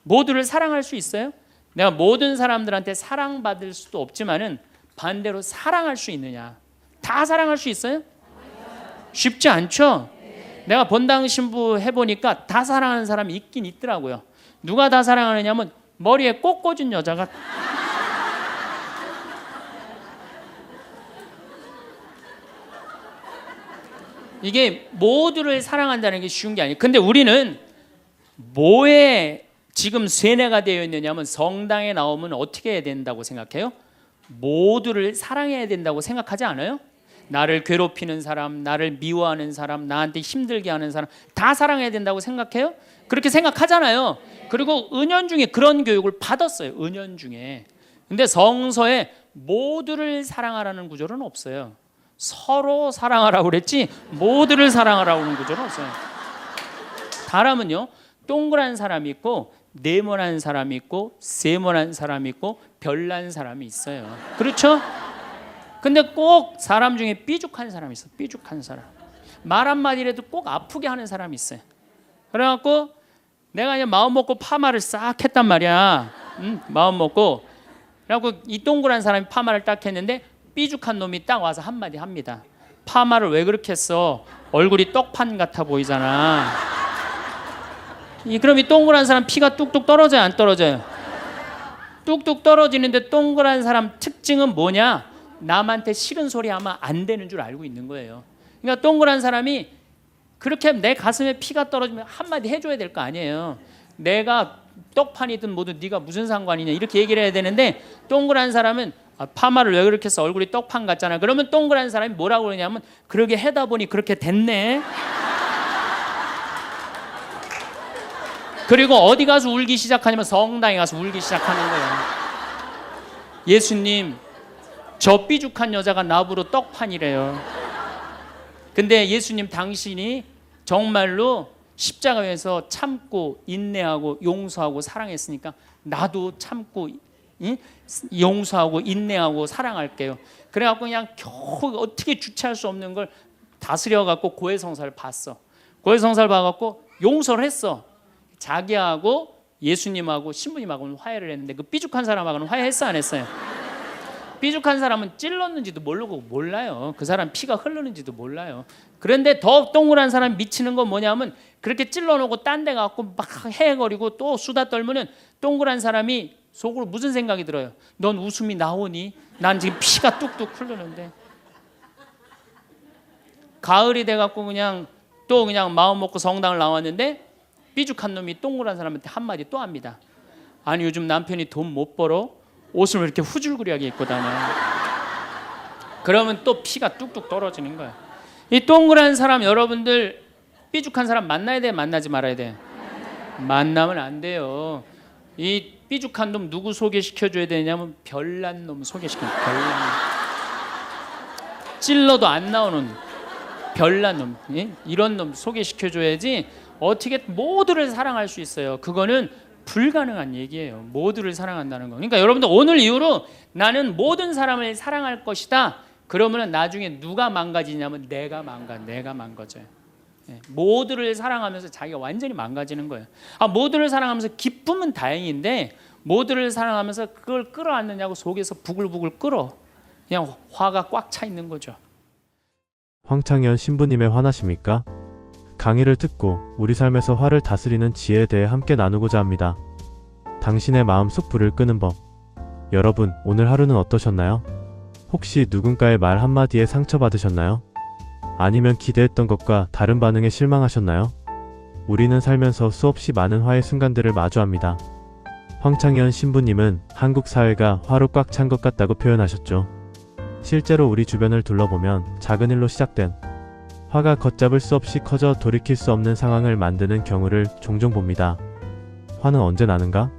모두를 사랑할 수 있어요? 내가 모든 사람들한테 사랑받을 수도 없지만은 반대로 사랑할 수 있느냐? 다 사랑할 수 있어요? 쉽지 않죠? 내가 본당 신부 해보니까 다 사랑하는 사람이 있긴 있더라고요. 누가 다 사랑하느냐면 머리에 꽃 꽂은 여자가 이게 모두를 사랑한다는 게 쉬운 게 아니에요. 근데 우리는 뭐에 지금 세뇌가 되어 있느냐면 성당에 나오면 어떻게 해야 된다고 생각해요? 모두를 사랑해야 된다고 생각하지 않아요? 나를 괴롭히는 사람, 나를 미워하는 사람, 나한테 힘들게 하는 사람 다 사랑해야 된다고 생각해요? 그렇게 생각하잖아요. 그리고 은연중에 그런 교육을 받았어요. 은연중에. 근데 성서에 모두를 사랑하라는 구절은 없어요. 서로 사랑하라고 그랬지 모두를 사랑하라고 하는 구절은 없어요. 사람은요, 동그란 사람이 있고 네모난 사람이 있고 세모난 사람이 있고 별난 사람이 있어요. 그렇죠? 근데 꼭 사람 중에 삐죽한 사람이 있어. 삐죽한 사람. 말 한마디라도 꼭 아프게 하는 사람이 있어요. 그래갖고 내가 그냥 마음 먹고 파마를 싹 했단 말이야. 마음 먹고. 그래갖고 이 동그란 사람이 파마를 딱 했는데 삐죽한 놈이 딱 와서 한마디 합니다. 파마를 왜 그렇게 했어? 얼굴이 떡판 같아 보이잖아. 그럼 이 동그란 사람 피가 뚝뚝 떨어져요, 안 떨어져요? 뚝뚝 떨어지는데 동그란 사람 특징은 뭐냐? 남한테 싫은 소리 하면 안 되는 줄 알고 있는 거예요. 그러니까 동그란 사람이 그렇게 내 가슴에 피가 떨어지면 한마디 해줘야 될 거 아니에요. 내가 떡판이든 뭐든 네가 무슨 상관이냐 이렇게 얘기를 해야 되는데, 동그란 사람은 파마를 왜 그렇게 해서 얼굴이 떡판 같잖아. 그러면 동그란 사람이 뭐라고 그러냐면, 그러게 해다 보니 그렇게 됐네. 그리고 어디 가서 울기 시작하냐면 성당에 가서 울기 시작하는 거예요. 예수님, 저 삐죽한 여자가 나보러 떡판이래요. 근데 예수님, 당신이 정말로 십자가에서 참고 인내하고 용서하고 사랑했으니까 나도 참고 용서하고 인내하고 사랑할게요. 그래갖고 그냥 겨우 어떻게 주체할 수 없는 걸 다스려갖고 고해성사를 봤어. 고해성사를 봐갖고 용서를 했어. 자기하고 예수님하고 신부님하고는 화해를 했는데, 그 삐죽한 사람하고는 화해했어 안 했어요? 삐죽한 사람은 찔렀는지도 모르고 몰라요. 그 사람 피가 흐르는지도 몰라요. 그런데 더 동그란 사람이 미치는 건 뭐냐면, 그렇게 찔러놓고 딴 데 가고 막 헤헤거리고 또 수다 떨면은 동그란 사람이 속으로 무슨 생각이 들어요? 넌 웃음이 나오니? 난 지금 피가 뚝뚝 흐르는데. 가을이 돼갖고 그냥 또 그냥 마음 먹고 성당을 나왔는데, 삐죽한 놈이 동그란 사람한테 한마디 또 합니다. 아니, 요즘 남편이 돈 못 벌어? 옷을 왜 이렇게 후줄그리하게 입고 다녀? 그러면 또 피가 뚝뚝 떨어지는 거야. 이 동그란 사람, 여러분들 삐죽한 사람 만나야 돼, 만나지 말아야 돼? 만나면 안 돼요. 이 삐죽한 놈 누구 소개시켜줘야 되냐면, 별난 놈 소개시켜줘. 별난 놈. 찔러도 안 나오는 별난 놈, 이런 놈 소개시켜줘야지 어떻게 모두를 사랑할 수 있어요. 그거는 불가능한 얘기예요. 모두를 사랑한다는 거. 그러니까 여러분들, 오늘 이후로 나는 모든 사람을 사랑할 것이다. 그러면 나중에 누가 망가지냐면 내가 망가져요. 모두를 사랑하면서 자기가 완전히 망가지는 거예요. 모두를 사랑하면서 기쁨은 다행인데, 모두를 사랑하면서 그걸 끌어안느냐고 속에서 부글부글 끓어. 그냥 화가 꽉 차 있는 거죠. 황창현 신부님에 화나십니까? 강의를 듣고 우리 삶에서 화를 다스리는 지혜에 대해 함께 나누고자 합니다. 당신의 마음속 불을 끄는 법. 여러분, 오늘 하루는 어떠셨나요? 혹시 누군가의 말 한마디에 상처받으셨나요? 아니면 기대했던 것과 다른 반응에 실망하셨나요? 우리는 살면서 수없이 많은 화의 순간들을 마주합니다. 황창현 신부님은 한국 사회가 화로 꽉 찬 것 같다고 표현하셨죠. 실제로 우리 주변을 둘러보면 작은 일로 시작된 화가 걷잡을 수 없이 커져 돌이킬 수 없는 상황을 만드는 경우를 종종 봅니다. 화는 언제 나는가?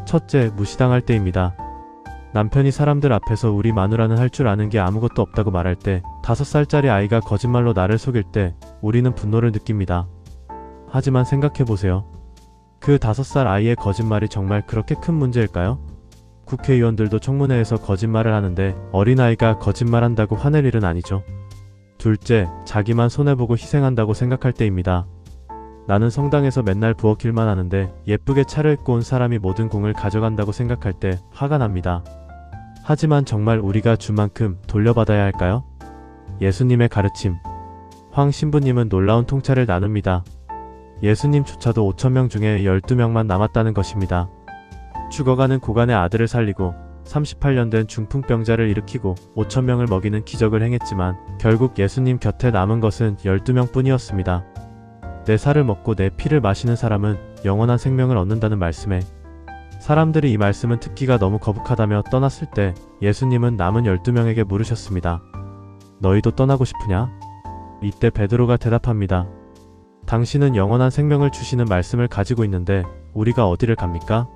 첫째, 무시당할 때입니다. 남편이 사람들 앞에서 우리 마누라는 할 줄 아는 게 아무것도 없다고 말할 때, 5살짜리 아이가 거짓말로 나를 속일 때 우리는 분노를 느낍니다. 하지만 생각해보세요. 그 5살 아이의 거짓말이 정말 그렇게 큰 문제일까요? 국회의원들도 청문회에서 거짓말을 하는데 어린아이가 거짓말한다고 화낼 일은 아니죠. 둘째, 자기만 손해보고 희생한다고 생각할 때입니다. 나는 성당에서 맨날 부엌일만 하는데 예쁘게 차려입고 온 사람이 모든 공을 가져간다고 생각할 때 화가 납니다. 하지만 정말 우리가 준 만큼 돌려받아야 할까요? 예수님의 가르침. 황 신부님은 놀라운 통찰을 나눕니다. 예수님조차도 5,000명 중에 12명만 남았다는 것입니다. 죽어가는 고간의 아들을 살리고 38년 된 중풍병자를 일으키고 5,000명을 먹이는 기적을 행했지만 결국 예수님 곁에 남은 것은 12명 뿐이었습니다. 내 살을 먹고 내 피를 마시는 사람은 영원한 생명을 얻는다는 말씀에, 사람들이 이 말씀은 듣기가 너무 거북하다며 떠났을 때 예수님은 남은 12명에게 물으셨습니다. 너희도 떠나고 싶으냐? 이때 베드로가 대답합니다. 당신은 영원한 생명을 주시는 말씀을 가지고 있는데 우리가 어디를 갑니까?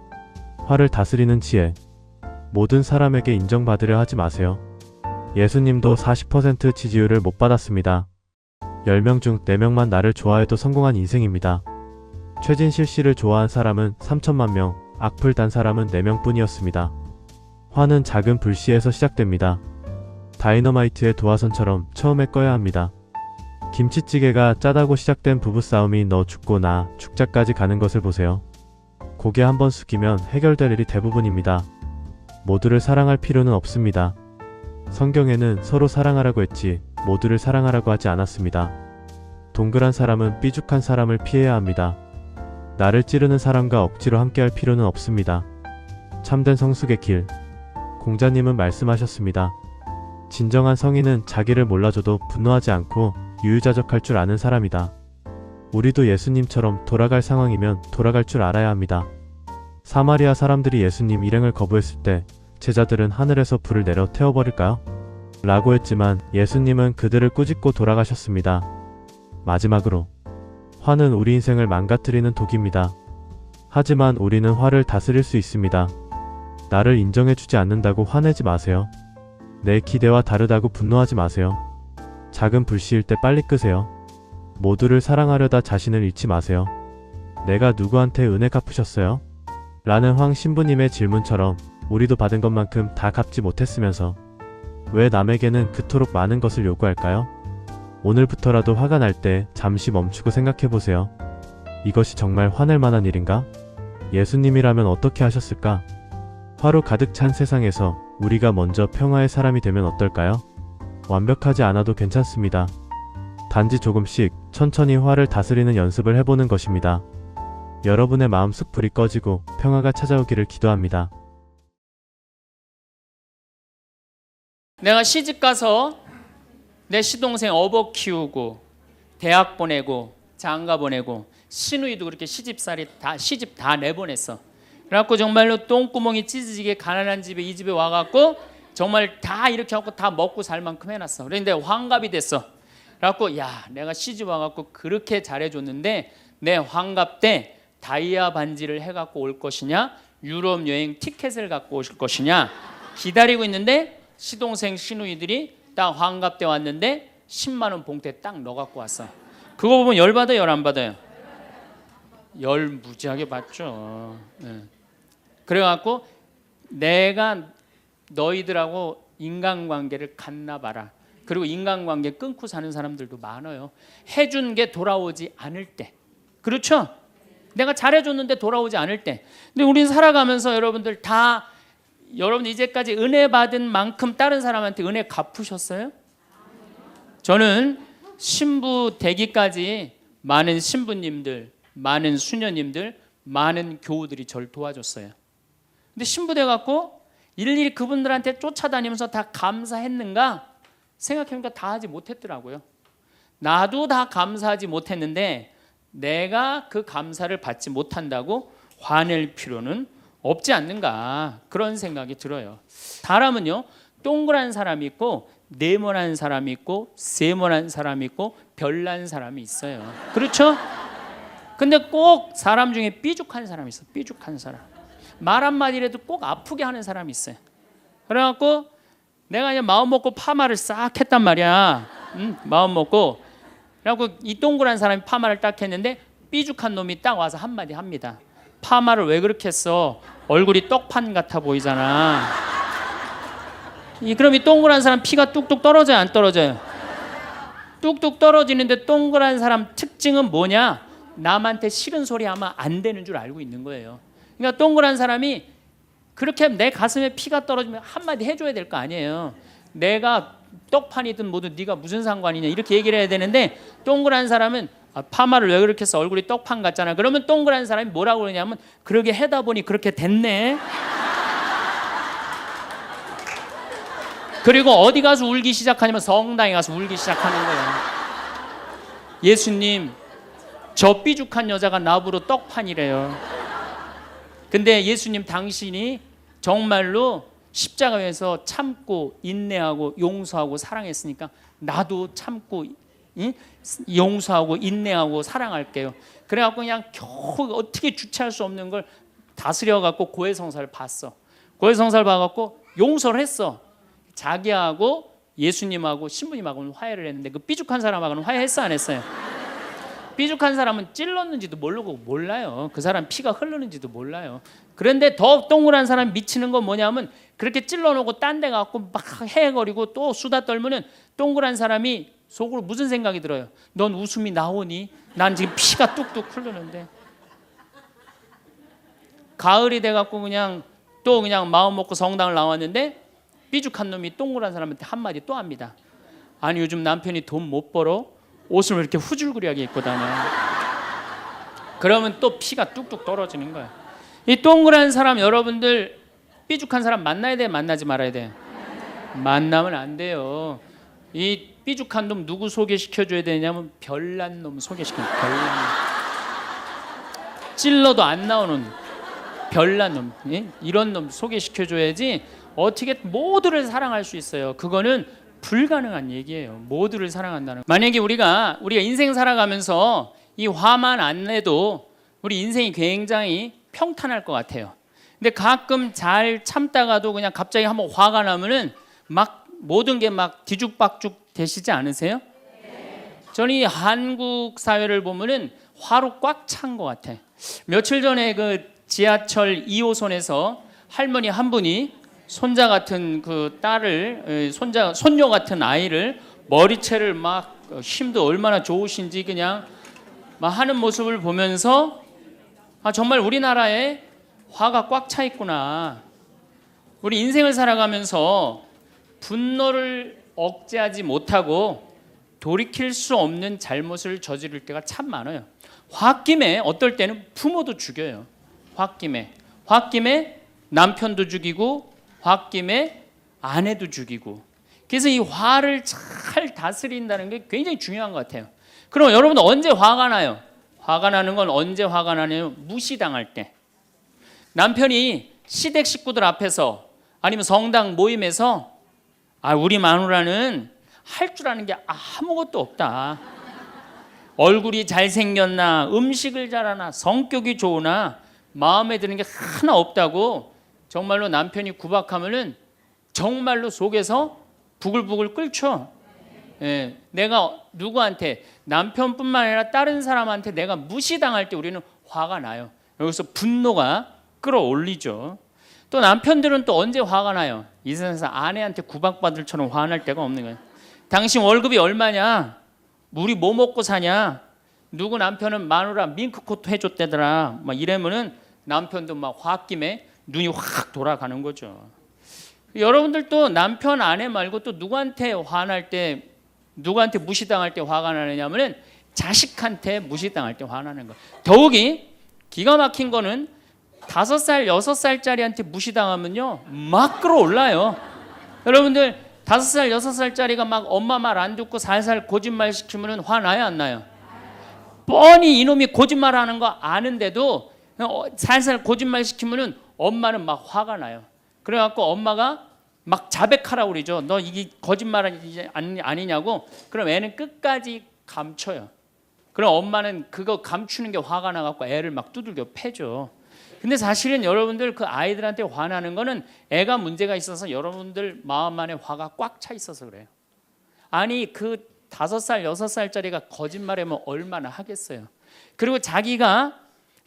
화를 다스리는 지혜. 모든 사람에게 인정받으려 하지 마세요. 예수님도 40% 지지율을 못 받았습니다. 10명 중 4명만 나를 좋아해도 성공한 인생입니다. 최진실 씨를 좋아한 사람은 3천만 명, 악플 단 사람은 4명 뿐이었습니다. 화는 작은 불씨에서 시작됩니다. 다이너마이트의 도화선처럼 처음에 꺼야 합니다. 김치찌개가 짜다고 시작된 부부싸움이 너 죽고 나 죽자까지 가는 것을 보세요. 고개 한번 숙이면 해결될 일이 대부분입니다. 모두를 사랑할 필요는 없습니다. 성경에는 서로 사랑하라고 했지 모두를 사랑하라고 하지 않았습니다. 동그란 사람은 삐죽한 사람을 피해야 합니다. 나를 찌르는 사람과 억지로 함께할 필요는 없습니다. 참된 성숙의 길. 공자님은 말씀하셨습니다. 진정한 성인은 자기를 몰라줘도 분노하지 않고 유유자적할 줄 아는 사람이다. 우리도 예수님처럼 돌아갈 상황이면 돌아갈 줄 알아야 합니다. 사마리아 사람들이 예수님 일행을 거부했을 때 제자들은 하늘에서 불을 내려 태워버릴까요? 라고 했지만 예수님은 그들을 꾸짖고 돌아가셨습니다. 마지막으로, 화는 우리 인생을 망가뜨리는 독입니다. 하지만 우리는 화를 다스릴 수 있습니다. 나를 인정해주지 않는다고 화내지 마세요. 내 기대와 다르다고 분노하지 마세요. 작은 불씨일 때 빨리 끄세요. 모두를 사랑하려다 자신을 잃지 마세요. 내가 누구한테 은혜 갚으셨어요? 라는 황 신부님의 질문처럼 우리도 받은 것만큼 다 갚지 못했으면서 왜 남에게는 그토록 많은 것을 요구할까요? 오늘부터라도 화가 날 때 잠시 멈추고 생각해보세요. 이것이 정말 화낼 만한 일인가? 예수님이라면 어떻게 하셨을까? 화로 가득 찬 세상에서 우리가 먼저 평화의 사람이 되면 어떨까요? 완벽하지 않아도 괜찮습니다. 단지 조금씩 천천히 화를 다스리는 연습을 해보는 것입니다. 여러분의 마음속 불이 꺼지고 평화가 찾아오기를 기도합니다. 내가 시집가서 내 시동생 어버 키우고 대학 보내고 장가 보내고 시누이도 그렇게 시집 다 내보냈어. 그래갖고 정말로 똥구멍이 찢어지게 가난한 집에 이 집에 와갖고 정말 다 이렇게 하고 다 먹고 살 만큼 해놨어. 그런데 환갑이 됐어. 그래갖고 야 내가 시집 와갖고 그렇게 잘해줬는데 내 환갑 때 다이아 반지를 해갖고 올 것이냐 유럽 여행 티켓을 갖고 오실 것이냐 기다리고 있는데 시동생 시누이들이 딱 환갑 때 왔는데 10만 원 봉투에 딱 넣어갖고 왔어. 그거 보면 열받아요 열 안 받아요? 열 무지하게 받죠. 네. 그래갖고 내가 너희들하고 인간관계를 갖나 봐라. 그리고 인간관계 끊고 사는 사람들도 많아요. 해준 게 돌아오지 않을 때. 그렇죠? 내가 잘해줬는데 돌아오지 않을 때. 근데 우리는 살아가면서 여러분들 이제까지 은혜 받은 만큼 다른 사람한테 은혜 갚으셨어요? 저는 신부 되기까지 많은 신부님들, 많은 수녀님들, 많은 교우들이 저를 도와줬어요. 근데 신부 돼갖고 일일이 그분들한테 쫓아다니면서 다 감사했는가? 생각해보니까 다 하지 못했더라고요. 나도 다 감사하지 못했는데 내가 그 감사를 받지 못한다고 화낼 필요는 없지 않는가 그런 생각이 들어요. 사람은요 동그란 사람이 있고 네모난 사람이 있고 세모난 사람이 있고 별난 사람이 있어요. 그렇죠? 근데 꼭 사람 중에 삐죽한 사람이 있어. 삐죽한 사람. 말 한마디라도 꼭 아프게 하는 사람이 있어요. 그래갖고 내가 그냥 마음 먹고 파마를 싹 했단 말이야. 마음 먹고. 그래갖고 이 동그란 사람이 파마를 딱 했는데 삐죽한 놈이 딱 와서 한마디 합니다. 파마를 왜 그렇게 했어? 얼굴이 떡판 같아 보이잖아. 그럼 이 동그란 사람 피가 뚝뚝 떨어져요 안 떨어져요? 뚝뚝 떨어지는데 동그란 사람 특징은 뭐냐? 남한테 싫은 소리 하면 안 되는 줄 알고 있는 거예요. 그러니까 동그란 사람이 그렇게 내 가슴에 피가 떨어지면 한마디 해줘야 될 거 아니에요. 내가 떡판이든 뭐든 네가 무슨 상관이냐 이렇게 얘기를 해야 되는데 동그란 사람은 파마를 왜 그렇게 해서 얼굴이 떡판 같잖아. 그러면 동그란 사람이 뭐라고 그러냐면 그러게 해다 보니 그렇게 됐네. 그리고 어디 가서 울기 시작하냐면 성당에 가서 울기 시작하는 거예요. 예수님 저 삐죽한 여자가 나보러 떡판이래요. 근데 예수님 당신이 정말로 십자가에서 참고 인내하고 용서하고 사랑했으니까 나도 참고 용서하고 인내하고 사랑할게요. 그래갖고 그냥 겨우 어떻게 주체할 수 없는 걸 다스려갖고 고해성사를 봤어. 고해성사를 봐갖고 용서를 했어. 자기하고 예수님하고 신부님하고는 화해를 했는데 그 삐죽한 사람하고는 화해했어 안 했어요? 삐죽한 사람은 찔렀는지도 모르고 몰라요. 그 사람 피가 흐르는지도 몰라요. 그런데 더 동그란 사람이 미치는 건 뭐냐면 그렇게 찔러놓고 딴 데 가고 막 헤거리고 또 수다 떨면은 동그란 사람이 속으로 무슨 생각이 들어요? 넌 웃음이 나오니? 난 지금 피가 뚝뚝 흐르는데. 가을이 돼갖고 그냥 마음 먹고 성당을 나왔는데 삐죽한 놈이 동그란 사람한테 한마디 또 합니다. 아니 요즘 남편이 돈 못 벌어? 옷을 왜 이렇게 후줄그리하게 입고 다녀? 그러면 또 피가 뚝뚝 떨어지는 거야. 이 동그란 사람 여러분들 삐죽한 사람 만나야 돼 만나지 말아야 돼? 만나면 안 돼요. 이 삐죽한 놈 누구 소개시켜줘야 되냐면 별난 놈 소개시켜. 별난 놈. 찔러도 안 나오는 별난 놈. 예? 이런 놈 소개시켜줘야지 어떻게 모두를 사랑할 수 있어요. 그거는 불가능한 얘기예요. 모두를 사랑한다는 거. 만약에 우리가 인생 살아가면서 이 화만 안 내도 우리 인생이 굉장히 평탄할 것 같아요. 근데 가끔 잘 참다가도 그냥 갑자기 한번 화가 나면은 막 모든 게 막 뒤죽박죽 되시지 않으세요? 저는 이 한국 사회를 보면은 화로 꽉 찬 것 같아. 며칠 전에 그 지하철 2호선에서 할머니 한 분이 손자 같은 그 딸을 손녀 같은 아이를 머리채를 막 힘도 얼마나 좋으신지 그냥 막 하는 모습을 보면서 아 정말 우리나라에 화가 꽉 차 있구나. 우리 인생을 살아가면서 분노를 억제하지 못하고 돌이킬 수 없는 잘못을 저지를 때가 참 많아요. 홧김에 어떨 때는 부모도 죽여요. 홧김에 남편도 죽이고 홧김에 아내도 죽이고. 그래서 이 화를 잘 다스린다는 게 굉장히 중요한 것 같아요. 그럼 여러분 언제 화가 나요? 화가 나는 건 언제 화가 나냐면 무시당할 때. 남편이 시댁 식구들 앞에서 아니면 성당 모임에서 아 우리 마누라는 할 줄 아는 게 아무것도 없다. 얼굴이 잘생겼나 음식을 잘하나 성격이 좋으나 마음에 드는 게 하나 없다고 정말로 남편이 구박하면은 정말로 속에서 부글부글 끓죠. 예, 내가 누구한테 남편뿐만 아니라 다른 사람한테 내가 무시당할 때 우리는 화가 나요. 여기서 분노가 끌어올리죠. 또 남편들은 또 언제 화가 나요? 이 세상에서 아내한테 구박받을처럼 화날 때가 없는 거예요. 당신 월급이 얼마냐? 우리 뭐 먹고 사냐? 누구 남편은 마누라 밍크코트 해줬대더라. 막 이러면은 남편도 막 홧김에 눈이 확 돌아가는 거죠. 여러분들도 남편 아내 말고 또 누구한테 화날 때 누구한테 무시당할 때 화가 나느냐면은 자식한테 무시당할 때 화나는 거. 더욱이 기가 막힌 거는 5살, 6살짜리한테 무시당하면요 막 끌어올라요. 여러분들 5살, 6살짜리가 막 엄마 말 안 듣고 살살 거짓말 시키면 화나요 안 나요? 뻔히 이놈이 거짓말하는 거 아는데도 살살 거짓말 시키면 엄마는 막 화가 나요. 그래갖고 엄마가 막 자백하라고 그러죠. 너 이게 거짓말 아니냐고. 그럼 애는 끝까지 감춰요. 그럼 엄마는 그거 감추는 게 화가 나갖고 애를 막 두들겨 패죠. 근데 사실은 여러분들 그 아이들한테 화나는 거는 애가 문제가 있어서 여러분들 마음 안에 화가 꽉 차 있어서 그래요. 아니 그 5살, 6살짜리가 거짓말하면 얼마나 하겠어요. 그리고 자기가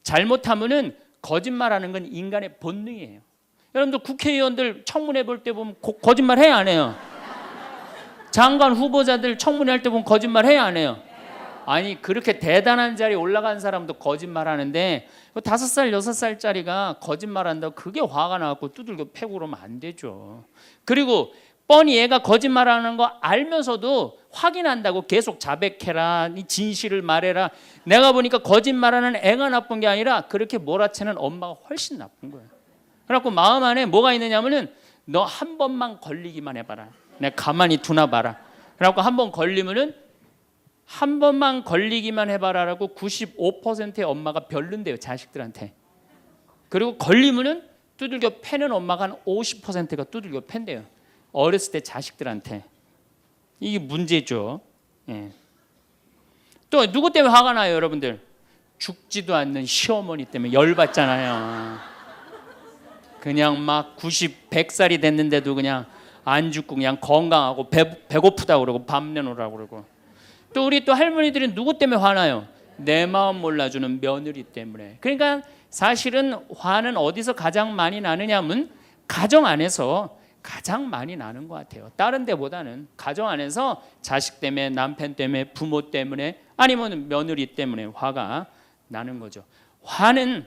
잘못하면은 거짓말하는 건 인간의 본능이에요. 여러분들 국회의원들 청문회 볼 때 보면 거짓말 해야 안 해요? 장관 후보자들 청문회 할 때 보면 거짓말 해야 안 해요? 아니 그렇게 대단한 자리에 올라간 사람도 거짓말하는데 5살, 6살짜리가 거짓말한다고 그게 화가 나갖고 두들겨 패고 그러면 안 되죠. 그리고 뻔히 얘가 거짓말하는 거 알면서도 확인한다고 계속 자백해라, 진실을 말해라. 내가 보니까 거짓말하는 애가 나쁜 게 아니라 그렇게 몰아치는 엄마가 훨씬 나쁜 거예요. 그래갖고 마음 안에 뭐가 있느냐면은 너 한 번만 걸리기만 해봐라. 내가 가만히 두나 봐라. 그래갖고 한 번 걸리면은 한 번만 걸리기만 해봐라라고 95%의 엄마가 별론데요 자식들한테. 그리고 걸리면은 두들겨 패는 엄마가 한 50%가 두들겨 팬대요. 어렸을 때 자식들한테. 이게 문제죠. 예. 또 누구 때문에 화가 나요 여러분들? 죽지도 않는 시어머니 때문에 열받잖아요. 그냥 막 90, 100살이 됐는데도 그냥 안 죽고 그냥 건강하고 배고프다고 그러고 밥 내놓으라고 그러고. 또 우리 또 할머니들은 누구 때문에 화나요? 내 마음 몰라주는 며느리 때문에. 그러니까 사실은 화는 어디서 가장 많이 나느냐면 가정 안에서 가장 많이 나는 것 같아요. 다른 데보다는 가정 안에서 자식 때문에, 남편 때문에, 부모 때문에, 아니면 며느리 때문에 화가 나는 거죠. 화는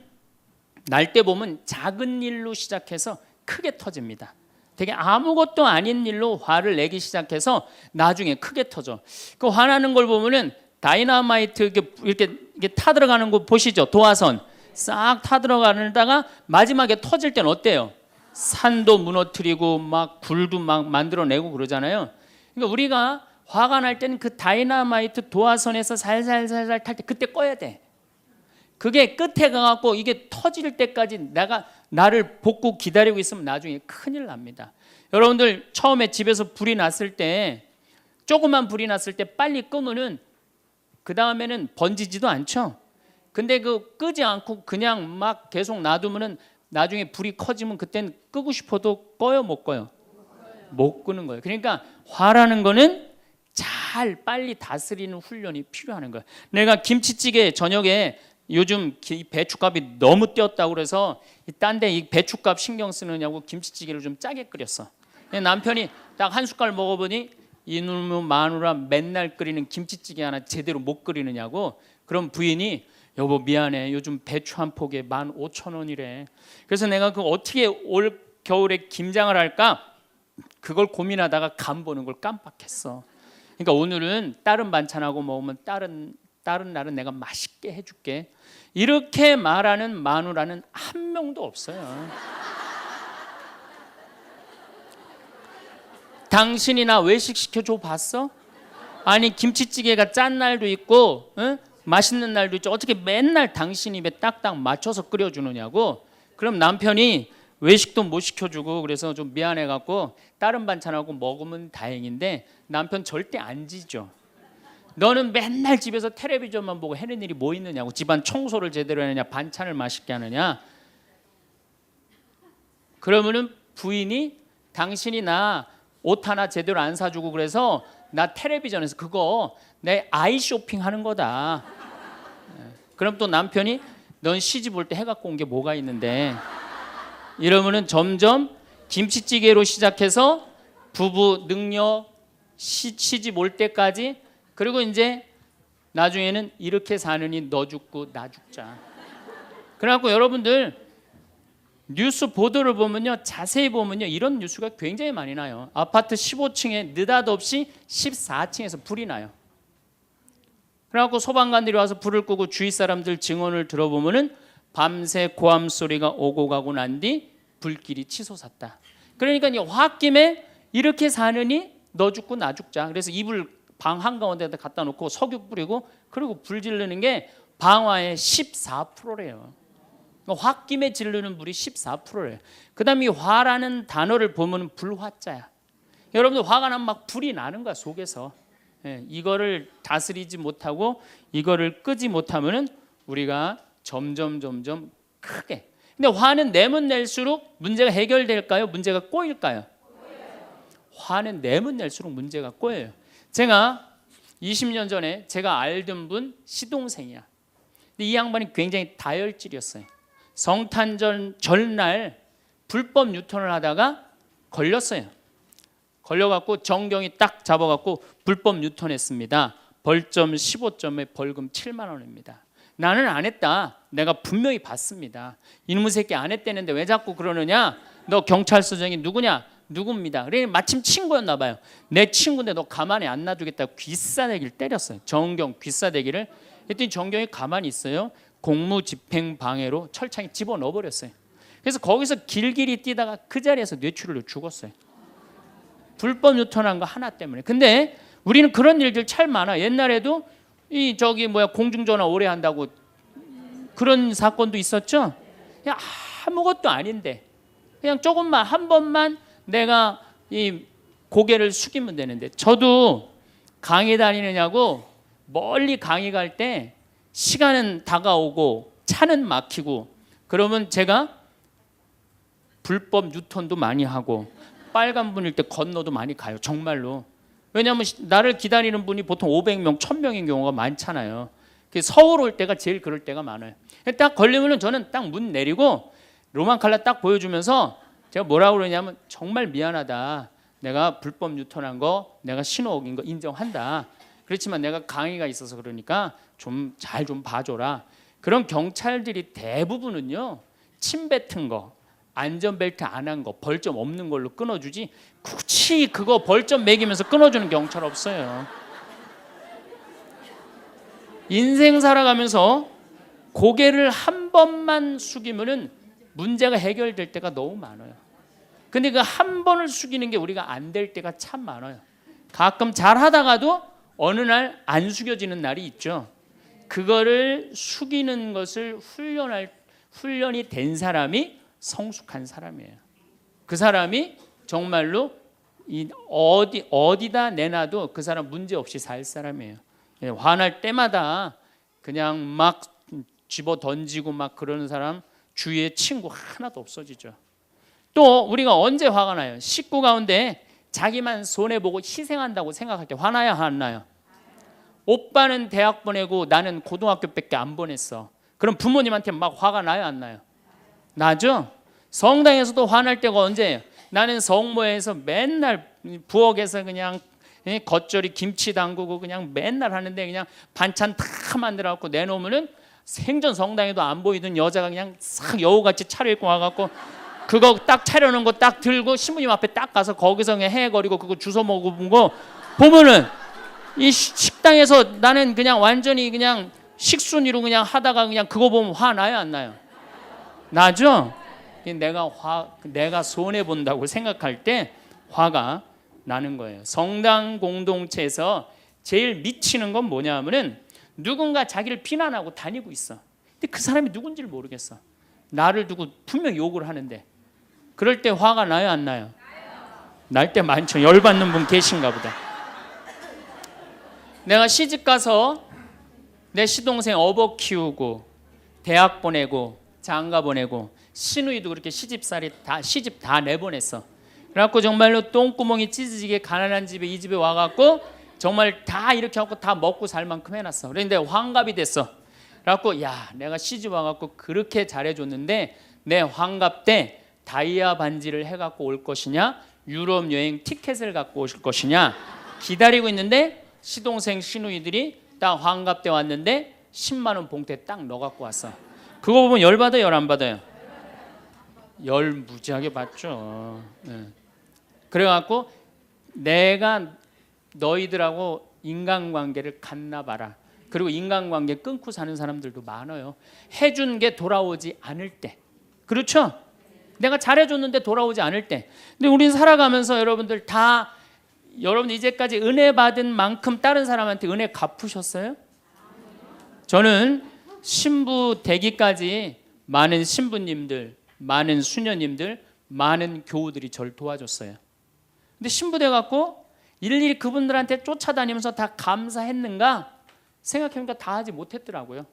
날 때 보면 작은 일로 시작해서 크게 터집니다. 되게 아무것도 아닌 일로 화를 내기 시작해서 나중에 크게 터져. 그 화나는 걸 보면은 다이너마이트 이렇게 타들어가는 거 보시죠? 도화선 싹 타들어가다가 마지막에 터질 때는 어때요? 산도 무너뜨리고 막 굴도 막 만들어내고 그러잖아요. 그러니까 우리가 화가 날 때는 그 다이나마이트 도화선에서 살살살살 탈 때 그때 꺼야 돼. 그게 끝에 가갖고 이게 터질 때까지 나를 복구 기다리고 있으면 나중에 큰일 납니다. 여러분들 처음에 집에서 불이 났을 때, 조그만 불이 났을 때 빨리 끄면은 그 다음에는 번지지도 않죠. 근데 그 끄지 않고 그냥 막 계속 놔두면은 나중에 불이 커지면 그땐 끄고 싶어도 꺼요, 못 꺼요? 못 끄는 거예요. 그러니까 화라는 거는 잘 빨리 다스리는 훈련이 필요한 거예요. 내가 김치찌개 저녁에 요즘 배춧값이 너무 뛰었다고 그래서 딴 데 이 배춧값 신경 쓰느냐고 김치찌개를 좀 짜게 끓였어. 남편이 딱 한 숟갈 먹어보니 이놈의 마누라 맨날 끓이는 김치찌개 하나 제대로 못 끓이느냐고. 그럼 부인이 여보 미안해, 요즘 배추 한 폭에 15,000원이래. 그래서 내가 그 어떻게 올 겨울에 김장을 할까 그걸 고민하다가 간 보는 걸 깜빡했어. 그러니까 오늘은 다른 반찬하고 먹으면 다른 날은 내가 맛있게 해줄게. 이렇게 말하는 마누라는 한 명도 없어요. 당신이나 외식 시켜줘 봤어? 아니 김치찌개가 짠 날도 있고 맛있는 날도 있죠. 어떻게 맨날 당신 입에 딱딱 맞춰서 끓여주느냐고. 그럼 남편이 외식도 못 시켜주고 그래서 좀 미안해갖고 다른 반찬하고 먹으면 다행인데 남편 절대 안 지죠. 너는 맨날 집에서 텔레비전만 보고 해는 일이 뭐 있느냐고. 집안 청소를 제대로 하느냐, 반찬을 맛있게 하느냐. 그러면은 부인이 당신이 나 옷 하나 제대로 안 사주고 그래서 나 텔레비전에서 그거 내 아이 쇼핑하는 거다. 그럼 또 남편이 넌 시집 올 때 해갖고 온 게 뭐가 있는데. 이러면은 점점 김치찌개로 시작해서 부부 능력 시집 올 때까지, 그리고 이제 나중에는 이렇게 사느니 너 죽고 나 죽자. 그래갖고 여러분들 뉴스 보도를 보면요, 자세히 보면요, 이런 뉴스가 굉장히 많이 나요. 아파트 15층에 느닷없이 14층에서 불이 나요. 그래갖고 소방관들이 와서 불을 끄고 주위 사람들 증언을 들어보면은 밤새 고함 소리가 오고 가고 난 뒤 불길이 치솟았다. 그러니까 이 홧김에 이렇게 사느니 너 죽고 나 죽자. 그래서 이불 방 한가운데다 갖다 놓고 석유 뿌리고 그리고 불 지르는 게 방화의 14%래요. 홧김에 지르는 불이 14%래요. 그 다음에 이 화라는 단어를 보면 불화자야. 여러분들 화가 나면 막 불이 나는 거야 속에서. 이거를 다스리지 못하고 이거를 끄지 못하면은 우리가 점점 크게. 근데 화는 내면 낼수록 문제가 해결될까요? 문제가 꼬일까요? 화는 내면 낼수록 문제가 꼬여요. 제가 20년 전에 제가 알던 분 시동생이야. 근데 이 양반이 굉장히 다혈질이었어요. 성탄절 전날 불법 유턴을 하다가 걸렸어요. 걸려갖고 정경이 딱 잡아갖고 불법 유턴했습니다. 벌점 15점에 벌금 7만 원입니다. 나는 안 했다. 내가 분명히 봤습니다. 이놈의 새끼 안 했다는데 왜 자꾸 그러느냐? 너 경찰서장이 누구냐? 누굽니다. 그래 마침 친구였나 봐요. 내 친구인데 너 가만히 안 놔두겠다고 귀싸대기를 때렸어요. 정경 귀싸대기를. 했더니 정경이 가만히 있어요. 공무집행방해로 철창에 집어넣어버렸어요. 그래서 거기서 길길이 뛰다가 그 자리에서 뇌출혈로 죽었어요. 불법 유턴한 거 하나 때문에. 근데 우리는 그런 일들 참 많아. 옛날에도 공중전화 오래 한다고 그런 사건도 있었죠. 그냥 아무것도 아닌데 그냥 조금만 한 번만 내가 이 고개를 숙이면 되는데. 저도 강의 다니느냐고 멀리 강의 갈 때 시간은 다가오고 차는 막히고 그러면 제가 불법 유턴도 많이 하고 빨간불일 때 건너도 많이 가요. 정말로. 왜냐하면 나를 기다리는 분이 보통 500명, 1000명인 경우가 많잖아요. 서울 올 때가 제일 그럴 때가 많아요. 딱 걸리면 저는 딱 문 내리고 로만 칼라 딱 보여주면서 제가 뭐라고 그러냐면 정말 미안하다. 내가 불법 유턴한 거, 내가 신호 어긴 거 인정한다. 그렇지만 내가 강의가 있어서 그러니까 좀 잘 좀 봐줘라. 그런 경찰들이 대부분은요, 침 뱉은 거, 안전벨트 안 한 거, 벌점 없는 걸로 끊어주지 굳이 그거 벌점 매기면서 끊어주는 경찰 없어요. 인생 살아가면서 고개를 한 번만 숙이면은 문제가 해결될 때가 너무 많아요. 근데 그 한 번을 숙이는 게 우리가 안 될 때가 참 많아요. 가끔 잘 하다가도 어느 날 안 숙여지는 날이 있죠. 그거를 숙이는 것을 훈련이 된 사람이 성숙한 사람이에요. 그 사람이 정말로 어디다 내놔도 그 사람 문제 없이 살 사람이에요. 화날 때마다 그냥 막 집어 던지고 막 그러는 사람 주위에 친구 하나도 없어지죠. 또 우리가 언제 화가 나요? 식구 가운데 자기만 손해보고 희생한다고 생각할 때 화나요, 안 나요? 오빠는 대학 보내고 나는 고등학교밖에 안 보냈어. 그럼 부모님한테 막 화가 나요, 안 나요? 나죠? 성당에서도 화날 때가 언제예요? 나는 성모에서 맨날 부엌에서 그냥 겉절이 김치 담그고 그냥 맨날 하는데 그냥 반찬 다 만들어갖고 내놓으면은 생전 성당에도 안 보이던 여자가 그냥 싹 여우같이 차려입고 와갖고 그거 딱 차려놓은 거 딱 들고 신부님 앞에 딱 가서 거기서 그냥 헤거리고 그거 주워 먹은 거 보면은 이 식당에서 나는 그냥 완전히 그냥 식순이로 그냥 하다가 그냥 그거 보면 화 나요, 안 나요? 나죠? 내가 손해 본다고 생각할 때 화가 나는 거예요. 성당 공동체에서 제일 미치는 건 뭐냐면은 누군가 자기를 비난하고 다니고 있어. 근데 그 사람이 누군지를 모르겠어. 나를 두고 분명 욕을 하는데 그럴 때 화가 나요, 안 나요? 날 때 많죠. 열받는 분 계신가 보다. 내가 시집 가서 내 시동생 어버 키우고 대학 보내고 장가 보내고 시누이도 그렇게 시집 다 내보냈어. 그래갖고 정말로 똥구멍이 찢어지게 가난한 집에 이 집에 와갖고 정말 다 이렇게 하고 다 먹고 살 만큼 해놨어. 그런데 환갑이 됐어. 그래갖고 야 내가 시집 와갖고 그렇게 잘해줬는데 내 환갑 때 다이아 반지를 해갖고 올 것이냐 유럽 여행 티켓을 갖고 오실 것이냐 기다리고 있는데 시동생 시누이들이 딱 환갑 때 왔는데 10만 원 봉투에 딱 넣어갖고 왔어. 그거 보면 열 받아요, 열 안 받아요? 열 무지하게 받죠. 네. 그래갖고 내가 너희들하고 인간관계를 갖나 봐라. 그리고 인간관계 끊고 사는 사람들도 많아요. 해준 게 돌아오지 않을 때. 그렇죠? 내가 잘해줬는데 돌아오지 않을 때. 근데 우린 살아가면서 여러분들 이제까지 은혜 받은 만큼 다른 사람한테 은혜 갚으셨어요? 저는 신부 되기까지 많은 신부님들, 많은 수녀님들, 많은 교우들이 저를 도와줬어요. 근데 신부 돼갖고 일일이 그분들한테 쫓아다니면서 다 감사했는가? 생각해보니까 다 하지 못했더라고요.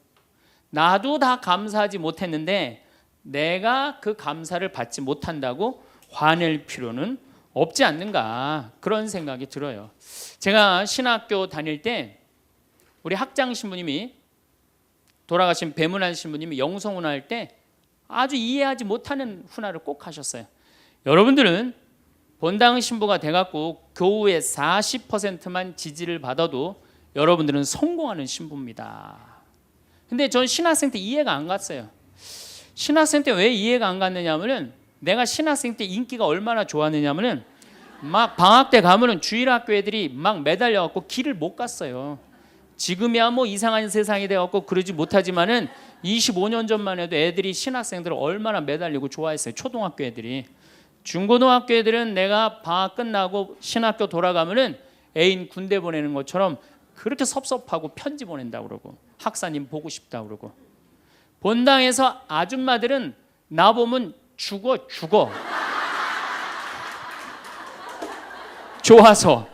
나도 다 감사하지 못했는데 내가 그 감사를 받지 못한다고 화낼 필요는 없지 않는가 그런 생각이 들어요. 제가 신학교 다닐 때 우리 학장 신부님이 돌아가신 배문환 신부님이 영성훈화 할 때 아주 이해하지 못하는 훈화를 꼭 하셨어요. 여러분들은 본당 신부가 돼갖고 교우의 40%만 지지를 받아도 여러분들은 성공하는 신부입니다. 근데 전 신학생 때 이해가 안 갔어요. 신학생 때 왜 이해가 안 갔느냐면은 내가 신학생 때 인기가 얼마나 좋았느냐면은 막 방학 때 가면은 주일학교 애들이 막 매달려갖고 길을 못 갔어요. 지금이야 뭐 이상한 세상이 돼갖고 그러지 못하지만은 25년 전만 해도 애들이 신학생들을 얼마나 매달리고 좋아했어요. 초등학교 애들이. 중고등학교 애들은 내가 방학 끝나고 신학교 돌아가면은 애인 군대 보내는 것처럼 그렇게 섭섭하고 편지 보낸다고 그러고 학사님 보고 싶다고 그러고 본당에서 아줌마들은 나보면 죽어 좋아서.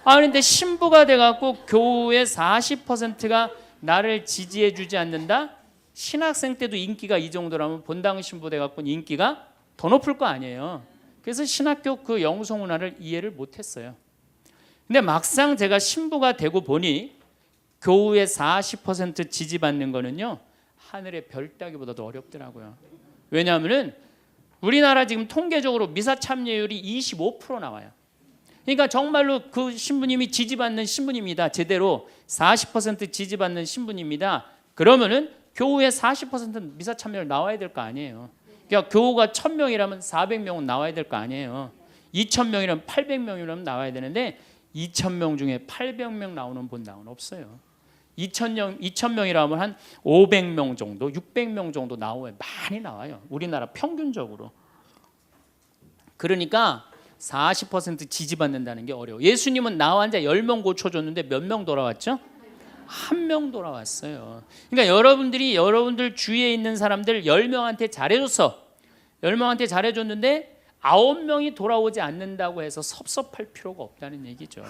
그런데 신부가 돼갖고 교우의 40%가 나를 지지해 주지 않는다? 신학생 때도 인기가 이 정도라면 본당 신부 돼갖고 인기가 더 높을 거 아니에요. 그래서 신학교 그 영성문화를 이해를 못했어요. 근데 막상 제가 신부가 되고 보니 교우의 40% 지지받는 거는요 하늘의 별 따기보다도 어렵더라고요. 왜냐하면은 우리나라 지금 통계적으로 미사 참여율이 25% 나와요. 그러니까 정말로 그 신부님이 지지받는 신부님이다. 제대로 40% 지지받는 신부님이다. 그러면은 교우의 40% 미사 참여율 나와야 될 거 아니에요. 그러니까 교우가 1000명이라면 400명은 나와야 될 거 아니에요. 2000명이라면 800명이라면 나와야 되는데 2000명 중에 800명 나오는 본당은 없어요. 2000명이라면 한 500명 정도, 600명 정도 나와요. 많이 나와요. 우리나라 평균적으로. 그러니까 40% 지지받는다는 게 어려워. 예수님은 나 환자 10명 고쳐줬는데 몇 명 돌아왔죠? 1명 돌아왔어요. 그러니까 여러분들이 여러분들 주위에 있는 사람들 10명한테 잘해줬어. 10명한테 잘해줬는데 9명이 돌아오지 않는다고 해서 섭섭할 필요가 없다는 얘기죠.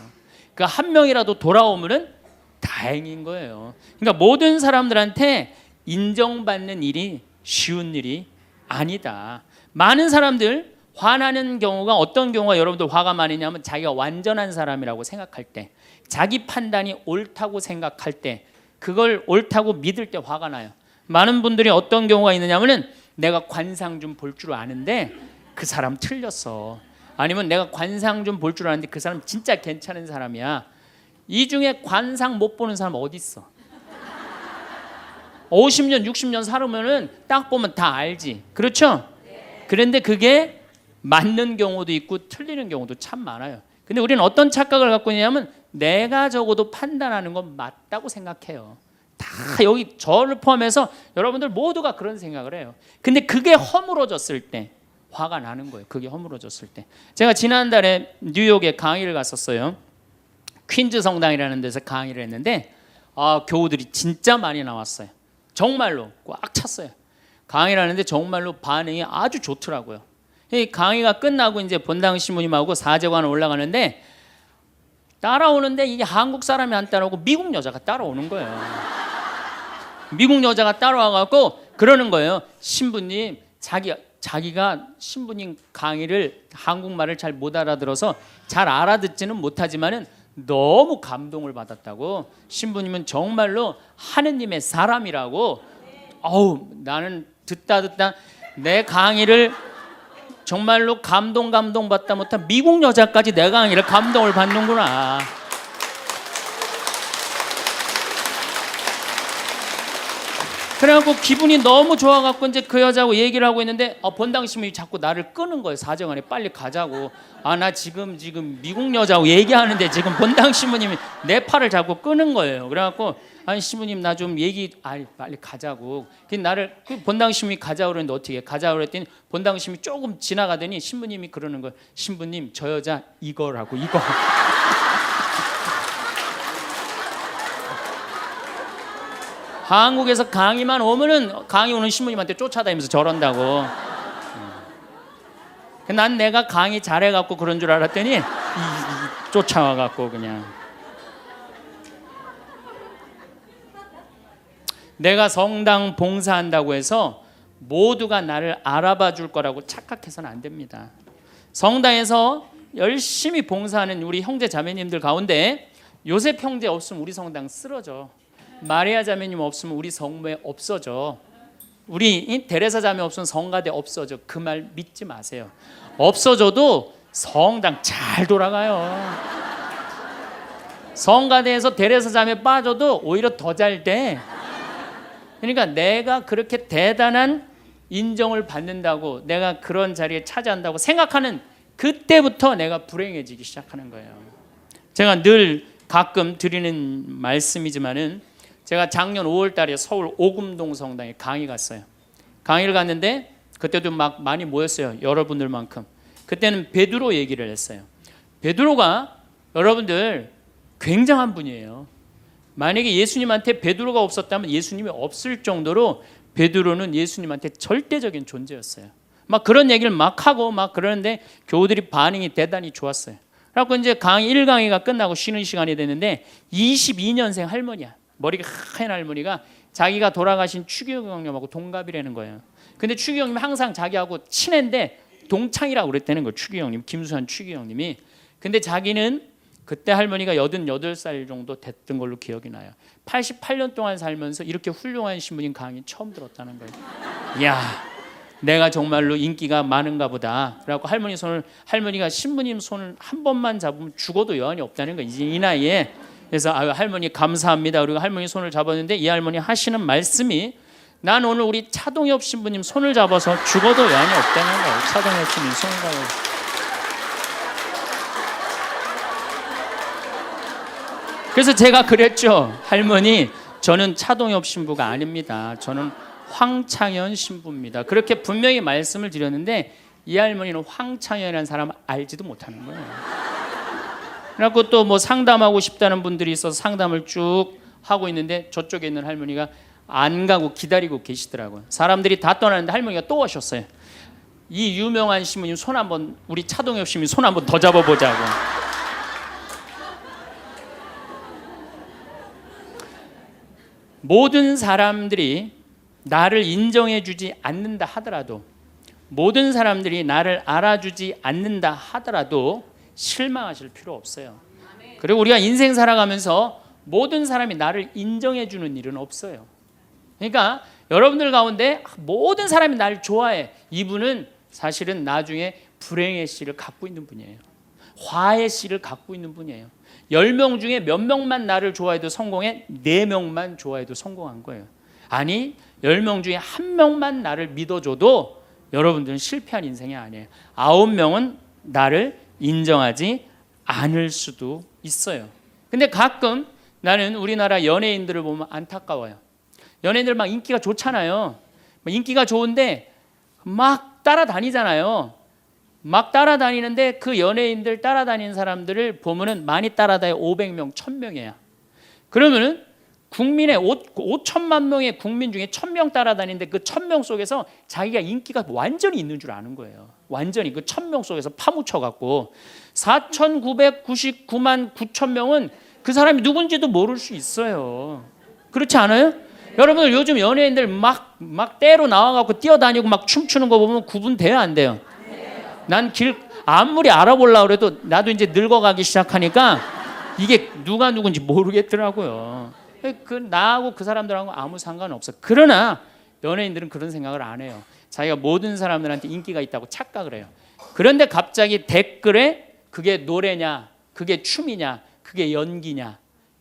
그 1명이라도 돌아오면은 다행인 거예요. 그러니까 모든 사람들한테 인정받는 일이 쉬운 일이 아니다. 많은 사람들 화나는 경우가 어떤 경우가 여러분들 화가 많으냐면 자기가 완전한 사람이라고 생각할 때, 자기 판단이 옳다고 생각할 때, 그걸 옳다고 믿을 때 화가 나요. 많은 분들이 어떤 경우가 있느냐면은 내가 관상 좀 볼 줄 아는데 그 사람 틀렸어. 아니면 내가 관상 좀 볼 줄 아는데 그 사람 진짜 괜찮은 사람이야. 이 중에 관상 못 보는 사람 어디 있어? 50년, 60년 살으면은 딱 보면 다 알지. 그렇죠? 그런데 그게 맞는 경우도 있고 틀리는 경우도 참 많아요. 근데 우리는 어떤 착각을 갖고 있냐면 내가 적어도 판단하는 건 맞다고 생각해요. 다 여기 저를 포함해서 여러분들 모두가 그런 생각을 해요. 근데 그게 허물어졌을 때 화가 나는 거예요. 그게 허물어졌을 때. 제가 지난달에 뉴욕에 강의를 갔었어요. 퀸즈 성당이라는 데서 강의를 했는데 교우들이 진짜 많이 나왔어요. 정말로 꽉 찼어요. 강의를 하는데 정말로 반응이 아주 좋더라고요. 이 강의가 끝나고 이제 본당 신부님하고 사제관을 올라가는데 따라오는데 이게 한국 사람이 안 따라오고 미국 여자가 따라오는 거예요. 미국 여자가 따라와갖고 그러는 거예요. 신부님, 자기가 신부님 강의를 한국말을 잘 못 알아들어서 잘 알아듣지는 못하지만은 너무 감동을 받았다고. 신부님은 정말로 하느님의 사람이라고. 나는 듣다 내 강의를 정말로 감동받다 못한 미국 여자까지 내 강의를 감동을 받는구나. 그래갖고 기분이 너무 좋아갖고 이제 그 여자하고 얘기를 하고 있는데 본당 신부님이 자꾸 나를 끄는 거예요. 사정안에 빨리 가자고. 나 지금 미국 여자하고 얘기하는데 지금 본당 신부님이 내 팔을 자꾸 끄는 거예요. 그래갖고 아니 신부님 나 좀 빨리 가자고. 나를 본당 신부님이 가자고 그랬는데 어떻게 가자고 그랬더니 본당 신부님이 조금 지나가더니 신부님이 그러는 거예요. 신부님 저 여자 이거라고 이거. 한국에서 강의만 오면은 강의 오는 신부님한테 쫓아다니면서 저런다고. 난 내가 강의 잘해갖고 그런 줄 알았더니 쫓아와갖고 그냥. 내가 성당 봉사한다고 해서 모두가 나를 알아봐 줄 거라고 착각해서는 안 됩니다. 성당에서 열심히 봉사하는 우리 형제 자매님들 가운데 요셉 형제 없으면 우리 성당 쓰러져. 마리아 자매님 없으면 우리 성모에 없어져. 우리 데레사 자매 없으면 성가대 없어져. 그 말 믿지 마세요. 없어져도 성당 잘 돌아가요. 성가대에서 데레사 자매 빠져도 오히려 더 잘 돼. 그러니까 내가 그렇게 대단한 인정을 받는다고, 내가 그런 자리에 차지한다고 생각하는 그때부터 내가 불행해지기 시작하는 거예요. 제가 늘 가끔 드리는 말씀이지만은 제가 작년 5월 달에 서울 오금동 성당에 강의 갔어요. 강의를 갔는데 그때도 막 많이 모였어요. 여러분들만큼. 그때는 베드로 얘기를 했어요. 베드로가 여러분들 굉장한 분이에요. 만약에 예수님한테 베드로가 없었다면 예수님이 없을 정도로 베드로는 예수님한테 절대적인 존재였어요. 막 그런 얘기를 막 하고 막 그러는데 교우들이 반응이 대단히 좋았어요. 그래서 이제 강의 1강의가 끝나고 쉬는 시간이 됐는데 22년생 할머니야. 머리가 하얀 할머니가 자기가 돌아가신 추기경 형님하고 동갑이라는 거예요. 근데 추기경 형님 항상 자기하고 친한데 동창이라고 그랬다는 거예요. 추기경 형님, 김수환 추기경 형님이. 근데 자기는 그때 할머니가 88살 정도 됐던 걸로 기억이 나요. 88년 동안 살면서 이렇게 훌륭한 신부님 강의 처음 들었다는 거예요. 이야, 내가 정말로 인기가 많은가 보다. 그래갖고 할머니가 신부님 손을 한 번만 잡으면 죽어도 여한이 없다는 거예요. 이제 이 나이에. 그래서 할머니 감사합니다. 그리고 할머니 손을 잡았는데 이 할머니 하시는 말씀이 난 오늘 우리 차동엽 신부님 손을 잡아서 죽어도 여한이 없다는 거예요. 차동엽 신부님 손을 잡아서. 그래서 제가 그랬죠. 할머니 저는 차동엽 신부가 아닙니다. 저는 황창현 신부입니다. 그렇게 분명히 말씀을 드렸는데 이 할머니는 황창현이라는 사람 알지도 못하는 거예요. 그래갖고 또 뭐 상담하고 싶다는 분들이 있어서 상담을 쭉 하고 있는데 저쪽에 있는 할머니가 안 가고 기다리고 계시더라고요. 사람들이 다 떠나는데 할머니가 또 오셨어요. 이 유명한 신부님 손 한번, 우리 차동엽 신부님 손 한번 더 잡아보자고. 모든 사람들이 나를 인정해주지 않는다 하더라도, 모든 사람들이 나를 알아주지 않는다 하더라도 실망하실 필요 없어요. 그리고 우리가 인생 살아가면서 모든 사람이 나를 인정해주는 일은 없어요. 그러니까 여러분들 가운데 모든 사람이 나를 좋아해, 이분은 사실은 나중에 불행의 씨를 갖고 있는 분이에요. 화의 씨를 갖고 있는 분이에요. 10명 중에 몇 명만 나를 좋아해도 성공해? 4명만 좋아해도 성공한 거예요. 아니 10명 중에 1명만 나를 믿어줘도 여러분들은 실패한 인생이 아니에요. 9명은 나를 인정하지 않을 수도 있어요. 근데 가끔 나는 우리나라 연예인들을 보면 안타까워요. 연예인들 막 인기가 좋잖아요. 인기가 좋은데 막 따라다니잖아요. 막 따라다니는데 그 연예인들 따라다니는 사람들을 보면은 많이 따라다녀 500명, 1000명이야. 그러면은 국민의 5천만 명의 국민 중에 1000명 따라다니는데 그 1000명 속에서 자기가 인기가 완전히 있는 줄 아는 거예요. 완전히 그 1000명 속에서 파묻혀 갖고 4999만 9천 명은 그 사람이 누군지도 모를 수 있어요. 그렇지 않아요? 여러분들 요즘 연예인들 막 때로 나와갖고 뛰어다니고 막 춤추는 거 보면 구분돼요, 안 돼요? 난 아무리 알아보려고 해도 나도 이제 늙어가기 시작하니까 이게 누가 누군지 모르겠더라고요. 나하고 그 사람들하고 아무 상관없어. 그러나 연예인들은 그런 생각을 안 해요. 자기가 모든 사람들한테 인기가 있다고 착각을 해요. 그런데 갑자기 댓글에 그게 노래냐, 그게 춤이냐, 그게 연기냐,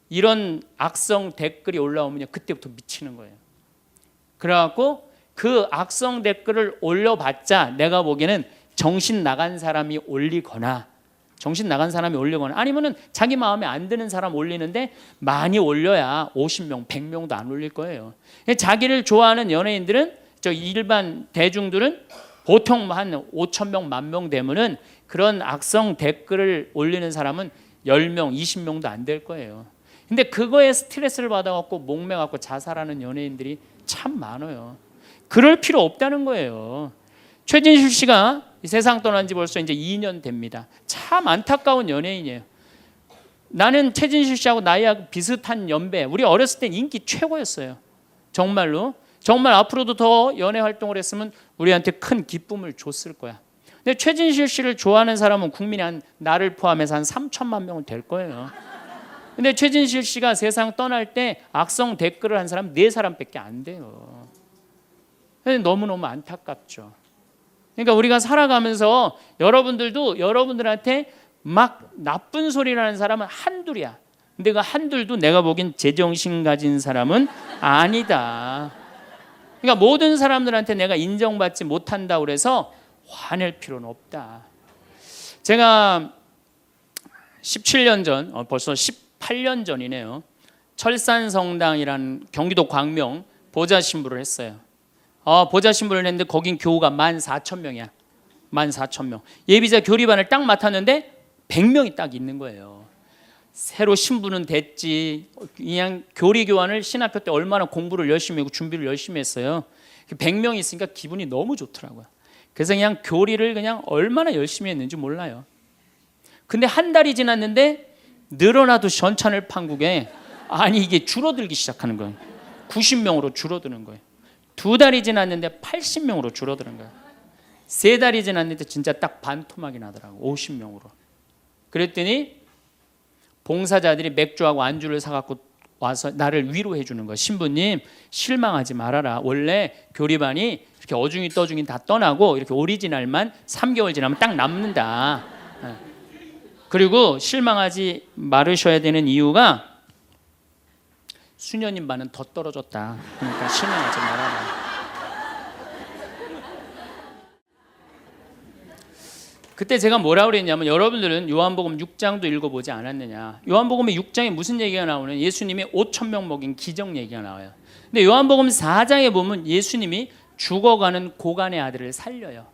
이런 악성 댓글이 올라오면 그때부터 미치는 거예요. 그래갖고 그 악성 댓글을 올려봤자 내가 보기에는 정신 나간 사람이 올리거나 아니면은 자기 마음에 안 드는 사람 올리는데 많이 올려야 50명, 100명도 안 올릴 거예요. 자기를 좋아하는 연예인들은, 저 일반 대중들은 보통 한 5,000명, 10,000명 되면은 그런 악성 댓글을 올리는 사람은 10명, 20명도 안 될 거예요. 근데 그거에 스트레스를 받아갖고 목매갖고 자살하는 연예인들이 참 많아요. 그럴 필요 없다는 거예요. 최진실 씨가 이 세상 떠난 지 벌써 이제 2년 됩니다. 참 안타까운 연예인이에요. 나는 최진실 씨하고 나이하고 비슷한 연배. 우리 어렸을 땐 인기 최고였어요. 정말로. 정말 앞으로도 더 연애 활동을 했으면 우리한테 큰 기쁨을 줬을 거야. 근데 최진실 씨를 좋아하는 사람은 국민이 나를 포함해서 한 3천만 명은 될 거예요. 근데 최진실 씨가 세상 떠날 때 악성 댓글을 한 사람 4사람밖에 안 돼요. 너무너무 안타깝죠. 그러니까 우리가 살아가면서 여러분들도 여러분들한테 막 나쁜 소리를 하는 사람은 한둘이야. 근데 그 한둘도 내가 보기엔 제정신 가진 사람은 아니다. 그러니까 모든 사람들한테 내가 인정받지 못한다고 그래서 화낼 필요는 없다. 제가 17년 전, 벌써 18년 전이네요. 철산성당이라는 경기도 광명 보좌 신부를 했어요. 보좌 신부를 했는데 거긴 교우가 14,000명이야. 14,000명. 예비자 교리반을 딱 맡았는데 100명이 딱 있는 거예요. 새로 신부는 됐지. 그냥 교리 교환을 신학교 때 얼마나 공부를 열심히 하고 준비를 열심히 했어요. 100명이 있으니까 기분이 너무 좋더라고요. 그래서 그냥 교리를 그냥 얼마나 열심히 했는지 몰라요. 근데 한 달이 지났는데 늘어나도 전찬을 판국에 아니 이게 줄어들기 시작하는 거예요. 90명으로 줄어드는 거예요. 2달이 지났는데 80명으로 줄어드는 거예요. 3달이 지났는데 진짜 딱 반토막이 나더라고. 50명으로. 그랬더니 봉사자들이 맥주하고 안주를 사갖고 와서 나를 위로해 주는 거예요. 신부님 실망하지 말아라. 원래 교리반이 이렇게 어중이 떠중이 다 떠나고 이렇게 오리지널만 3개월 지나면 딱 남는다. 그리고 실망하지 말으셔야 되는 이유가 수녀님 반은 더 떨어졌다. 그러니까 실망하지 말아라. 그때 제가 뭐라고 그랬냐면 여러분들은 요한복음 6장도 읽어보지 않았느냐. 요한복음의 6장에 무슨 얘기가 나오는 예수님이 5,000명 먹인 기적 얘기가 나와요. 근데 요한복음 4장에 보면 예수님이 죽어가는 고간의 아들을 살려요.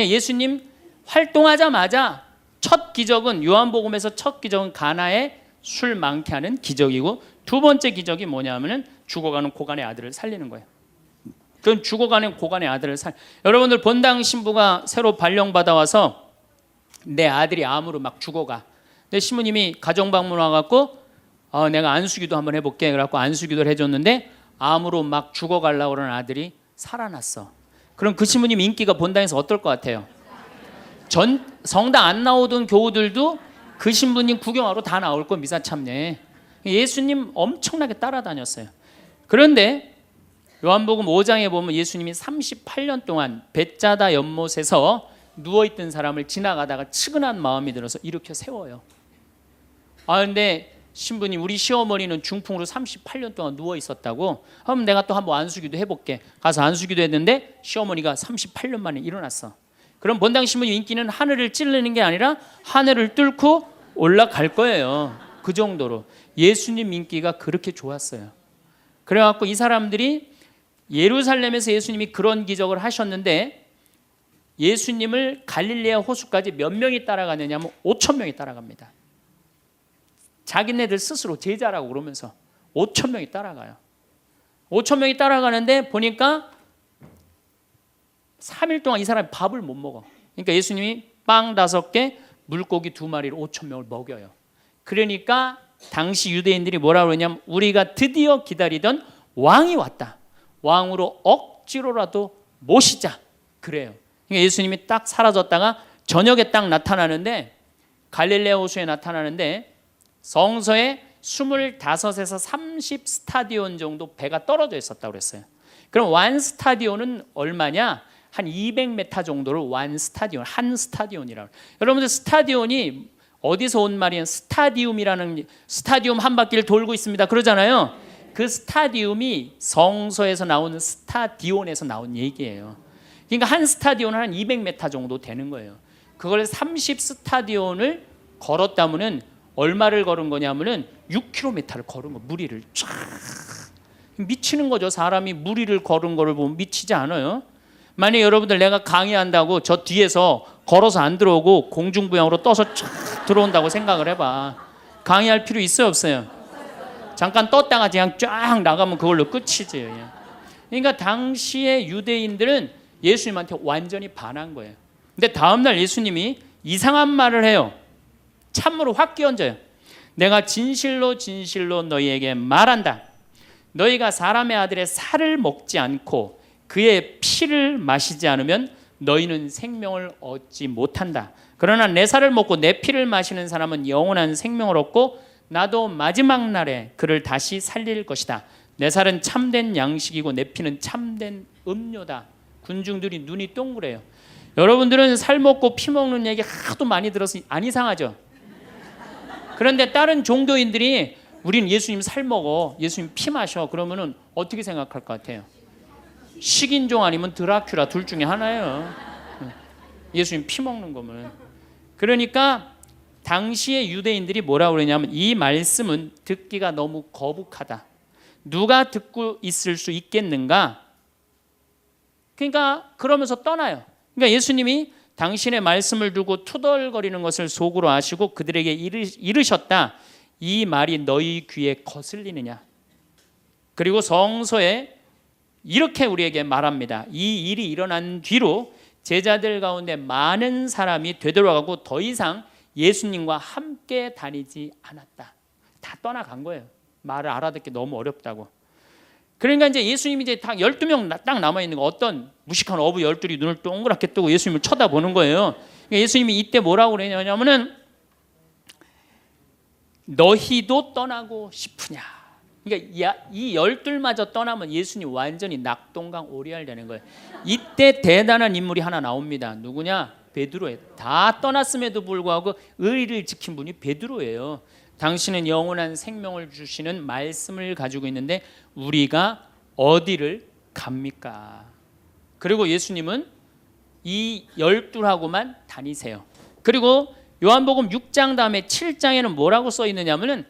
예수님 활동하자마자 첫 기적은 요한복음에서 첫 기적은 가나에 술 많게 하는 기적이고 두 번째 기적이 뭐냐면은 죽어가는 고간의 아들을 살리는 거예요. 그건 죽어가는 고간의 아들을 여러분들 본당 신부가 새로 발령받아 와서 내 아들이 암으로 막 죽어가. 근데 신부님이 가정 방문 와갖고 내가 안수기도 한번 해볼게. 그래갖고 안수기도를 해줬는데 암으로 막 죽어가려고 그러는 아들이 살아났어. 그럼 그 신부님 인기가 본당에서 어떨 것 같아요? 성당 안 나오던 교우들도 그 신부님 구경하러 다 나올 거 미사 참례. 예수님 엄청나게 따라다녔어요. 그런데 요한복음 5장에 보면 예수님이 38년 동안 벳자다 연못에서 누워있던 사람을 지나가다가 측은한 마음이 들어서 일으켜 세워요. 근데 신부님 우리 시어머니는 중풍으로 38년 동안 누워 있었다고. 그럼 내가 또 한번 안수기도 해볼게. 가서 안수기도 했는데 시어머니가 38년 만에 일어났어. 그럼 본당 신부님 인기는 하늘을 찌르는 게 아니라 하늘을 뚫고 올라갈 거예요. 그 정도로 예수님 인기가 그렇게 좋았어요. 그래갖고 이 사람들이 예루살렘에서 예수님이 그런 기적을 하셨는데 예수님을 갈릴레아 호수까지 몇 명이 따라가느냐 하면 5천 명이 따라갑니다. 자기네들 스스로 제자라고 그러면서 5천 명이 따라가요. 5천 명이 따라가는데 보니까 3일 동안 이 사람이 밥을 못 먹어. 그러니까 예수님이 빵 5개, 물고기 2마리로 5천 명을 먹여요. 그러니까 당시 유대인들이 뭐라 그러냐면 우리가 드디어 기다리던 왕이 왔다. 왕으로 억지로라도 모시자. 그래요. 그러니까 예수님이 딱 사라졌다가 저녁에 딱 나타나는데 갈릴레아 호수에 나타나는데 성서에 25에서 30 스타디온 정도 배가 떨어져 있었다고 그랬어요. 그럼 완 스타디온은 얼마냐? 한 200m 정도를 완 스타디온, 한 스타디온이라고. 여러분들 스타디온이 어디서 온 말이에요? 스타디움이라는 스타디움 한 바퀴를 돌고 있습니다. 그러잖아요. 그 스타디움이 성서에서 나오는 스타디온에서 나온 얘기예요. 그러니까 한 스타디온은 한 200m 정도 되는 거예요. 그걸 30 스타디온을 걸었다면은 얼마를 걸은 거냐면은 6km를 걸은 거. 무리를 쫙 미치는 거죠. 사람이 무리를 걸은 거를 보면 미치지 않아요. 만약 여러분들 내가 강의한다고 저 뒤에서 걸어서 안 들어오고 공중부양으로 떠서 쫙 들어온다고 생각을 해봐. 강의할 필요 있어요 없어요? 잠깐 떴다가 그냥 쫙 나가면 그걸로 끝이지. 그러니까 당시의 유대인들은 예수님한테 완전히 반한 거예요. 근데 다음날 예수님이 이상한 말을 해요. 참으로 확 끼얹어요. 내가 진실로 진실로 너희에게 말한다. 너희가 사람의 아들의 살을 먹지 않고 그의 피를 마시지 않으면 너희는 생명을 얻지 못한다. 그러나 내 살을 먹고 내 피를 마시는 사람은 영원한 생명을 얻고 나도 마지막 날에 그를 다시 살릴 것이다. 내 살은 참된 양식이고 내 피는 참된 음료다. 군중들이 눈이 동그래요. 여러분들은 살 먹고 피 먹는 얘기 하도 많이 들어서 안 이상하죠? 그런데 다른 종교인들이 우린 예수님 살 먹어, 예수님 피 마셔 그러면은 어떻게 생각할 것 같아요? 식인종 아니면 드라큘라 둘 중에 하나예요. 예수님 피 먹는 거면. 그러니까 당시의 유대인들이 뭐라고 그러냐면 이 말씀은 듣기가 너무 거북하다. 누가 듣고 있을 수 있겠는가? 그러니까 그러면서 떠나요. 그러니까 예수님이 당신의 말씀을 두고 투덜거리는 것을 속으로 아시고 그들에게 이르셨다. 이 말이 너희 귀에 거슬리느냐? 그리고 성서에 이렇게 우리에게 말합니다. 이 일이 일어난 뒤로 제자들 가운데 많은 사람이 되돌아가고 더 이상 예수님과 함께 다니지 않았다. 다 떠나간 거예요. 말을 알아듣기 너무 어렵다고. 그러니까 이제 예수님이 이제 딱 12명 딱 남아 있는 거. 어떤 무식한 어부 12이 눈을 동그랗게 뜨고 예수님을 쳐다보는 거예요. 그러니까 예수님이 이때 뭐라고 그러냐면은 너희도 떠나고 싶으냐. 그러니까 이 12마저 떠나면 예수님 완전히 낙동강 오리알 되는 거예요. 이때 대단한 인물이 하나 나옵니다. 누구냐? 베드로예요. 다 떠났음에도 불구하고 의리를 지킨 분이 베드로예요. 당신은 영원한 생명을 주시는 말씀을 가지고 있는데 우리가 어디를 갑니까? 그리고 예수님은 이 12하고만 다니세요. 그리고 요한복음 6장 다음에 7장에는 뭐라고 써 있느냐면은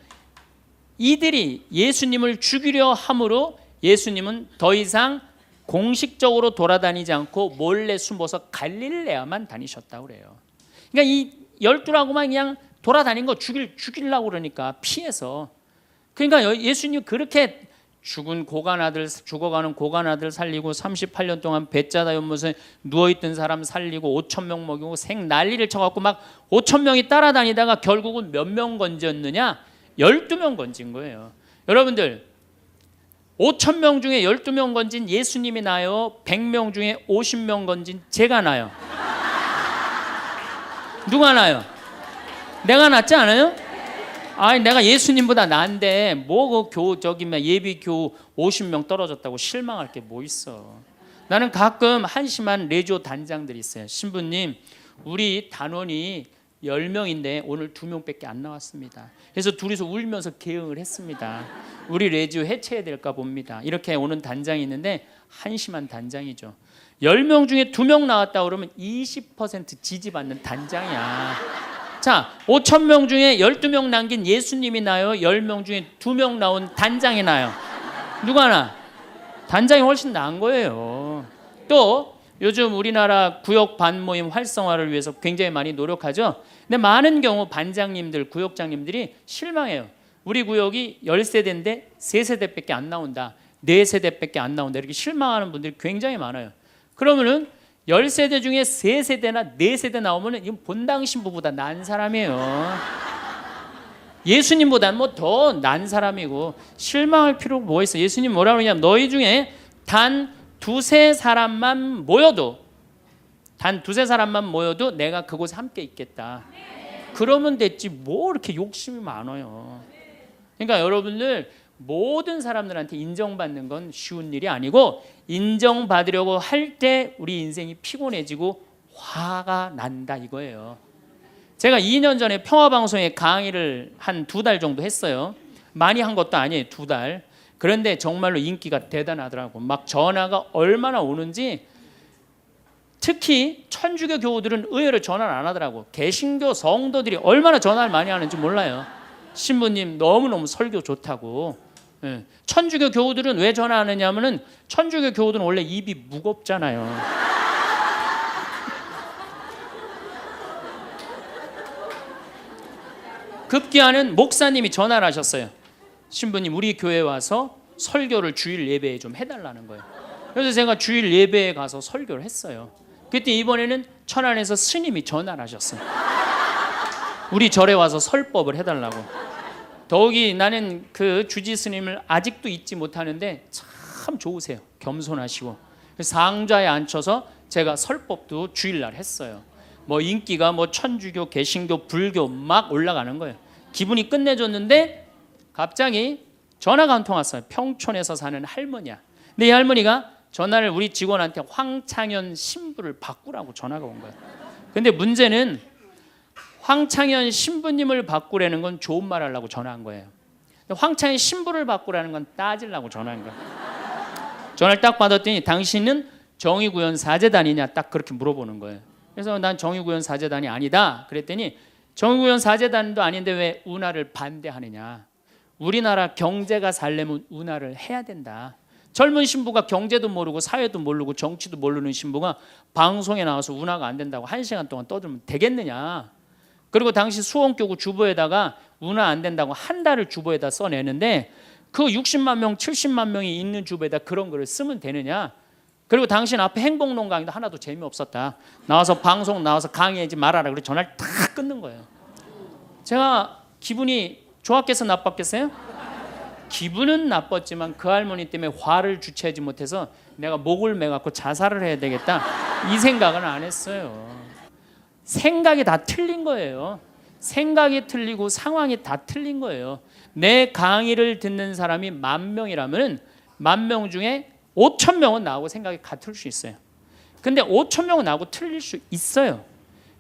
이들이 예수님을 죽이려 함으로 예수님은 더 이상 공식적으로 돌아다니지 않고 몰래 숨어서 갈릴레아만 다니셨다고 그래요. 그러니까 이 12라고만 그냥 돌아다닌 거 죽이려고 그러니까 피해서. 그러니까 예수님 그렇게 죽어가는 고간 아들 살리고 38년 동안 배짜다 연못에 누워있던 사람 살리고 5천 명 먹이고 생 난리를 쳐갖고 막 5천 명이 따라다니다가 결국은 몇 명 건졌느냐? 12명 건진 거예요. 여러분들 5천 명 중에 12명 건진 예수님이 나요? 100명 중에 50명 건진 제가 나요? 누가 나요? 내가 낫지 않아요? 아니 내가 예수님보다 나은데 뭐 그 예비 교우 50명 떨어졌다고 실망할 게 뭐 있어. 나는 가끔 한심한 레지오 단장들이 있어요. 신부님 우리 단원이 10명인데 오늘 2명밖에 안 나왔습니다. 그래서 둘이서 울면서 개응을 했습니다. 우리 레지오 해체해야 될까 봅니다. 이렇게 오는 단장이 있는데 한심한 단장이죠. 10명 중에 2명 나왔다 그러면 20% 지지받는 단장이야. 자, 5천 명 중에 12명 남긴 예수님이 나요? 10명 중에 2명 나온 단장이 나요? 누가 나? 단장이 훨씬 나은 거예요. 또 요즘 우리나라 구역 반모임 활성화를 위해서 굉장히 많이 노력하죠. 근데 많은 경우 반장님들, 구역장님들이 실망해요. 우리 구역이 10세대인데 3세대밖에 안 나온다. 4세대밖에 안 나온다. 이렇게 실망하는 분들이 굉장히 많아요. 그러면은 10세대 중에 3세대나 4세대 나오면 이건 본당 신부보다 난 사람이에요. 예수님보다는 뭐 더 난 사람이고 실망할 필요가 뭐 있어. 예수님 뭐라 그러냐면 너희 중에 단 두세 사람만 모여도 내가 그곳에 함께 있겠다. 그러면 됐지 뭐 이렇게 욕심이 많아요. 그러니까 여러분들 모든 사람들한테 인정받는 건 쉬운 일이 아니고 인정받으려고 할 때 우리 인생이 피곤해지고 화가 난다 이거예요. 제가 2년 전에 평화방송에 강의를 한 2달 정도 했어요. 많이 한 것도 아니에요. 2달. 그런데 정말로 인기가 대단하더라고. 막 전화가 얼마나 오는지. 특히 천주교 교우들은 의외로 전화를 안 하더라고. 개신교 성도들이 얼마나 전화를 많이 하는지 몰라요. 신부님 너무너무 설교 좋다고. 예. 천주교 교우들은 왜 전화하느냐 하면은 천주교 교우들은 원래 입이 무겁잖아요. 급기야는 목사님이 전화를 하셨어요. 신부님 우리 교회 와서 설교를 주일 예배에 좀 해달라는 거예요. 그래서 제가 주일 예배에 가서 설교를 했어요. 그때 이번에는 천안에서 스님이 전화를 하셨어요. 우리 절에 와서 설법을 해달라고. 더욱이 나는 그 주지 스님을 아직도 잊지 못하는데 참 좋으세요. 겸손하시고. 상좌에 앉혀서 제가 설법도 주일날 했어요. 뭐 인기가 뭐 천주교, 개신교, 불교 막 올라가는 거예요. 기분이 끝내줬는데 갑자기 전화가 한 통 왔어요. 평촌에서 사는 할머니야. 근데 이 할머니가 전화를 우리 직원한테 황창현 신부를 바꾸라고 전화가 온 거예요. 근데 문제는 황창현 신부님을 바꾸라는 건 좋은 말 하려고 전화한 거예요. 황창현 신부를 바꾸라는 건 따지려고 전화한 거예요. 전화를 딱 받았더니 당신은 정의구현 사제단이냐 딱 그렇게 물어보는 거예요. 그래서 난 정의구현 사제단이 아니다. 그랬더니 정의구현 사제단도 아닌데 왜 운하를 반대하느냐. 우리나라 경제가 살려면 운하를 해야 된다. 젊은 신부가 경제도 모르고 사회도 모르고 정치도 모르는 신부가 방송에 나와서 운하가 안 된다고 1시간 동안 떠들면 되겠느냐. 그리고 당시 수원교구 주보에다가 운하 안 된다고 한 달을 주보에다 써내는데 그 60만 명, 70만 명이 있는 주보에다 그런 글을 쓰면 되느냐. 그리고 당신 앞에 행복론 강의도 하나도 재미없었다. 나와서 방송 나와서 강의하지 말아라. 그래서 전화를 탁 끊는 거예요. 제가 기분이 좋았겠어 나빴겠어요? 기분은 나빴지만 그 할머니 때문에 화를 주체하지 못해서 내가 목을 매갖고 자살을 해야 되겠다 이 생각은 안 했어요. 생각이 다 틀린 거예요. 생각이 틀리고 상황이 다 틀린 거예요. 내 강의를 듣는 사람이 10,000명이라면 10,000명 중에 5,000명은 나하고 생각이 같을 수 있어요. 근데 5,000명은 나하고 틀릴 수 있어요.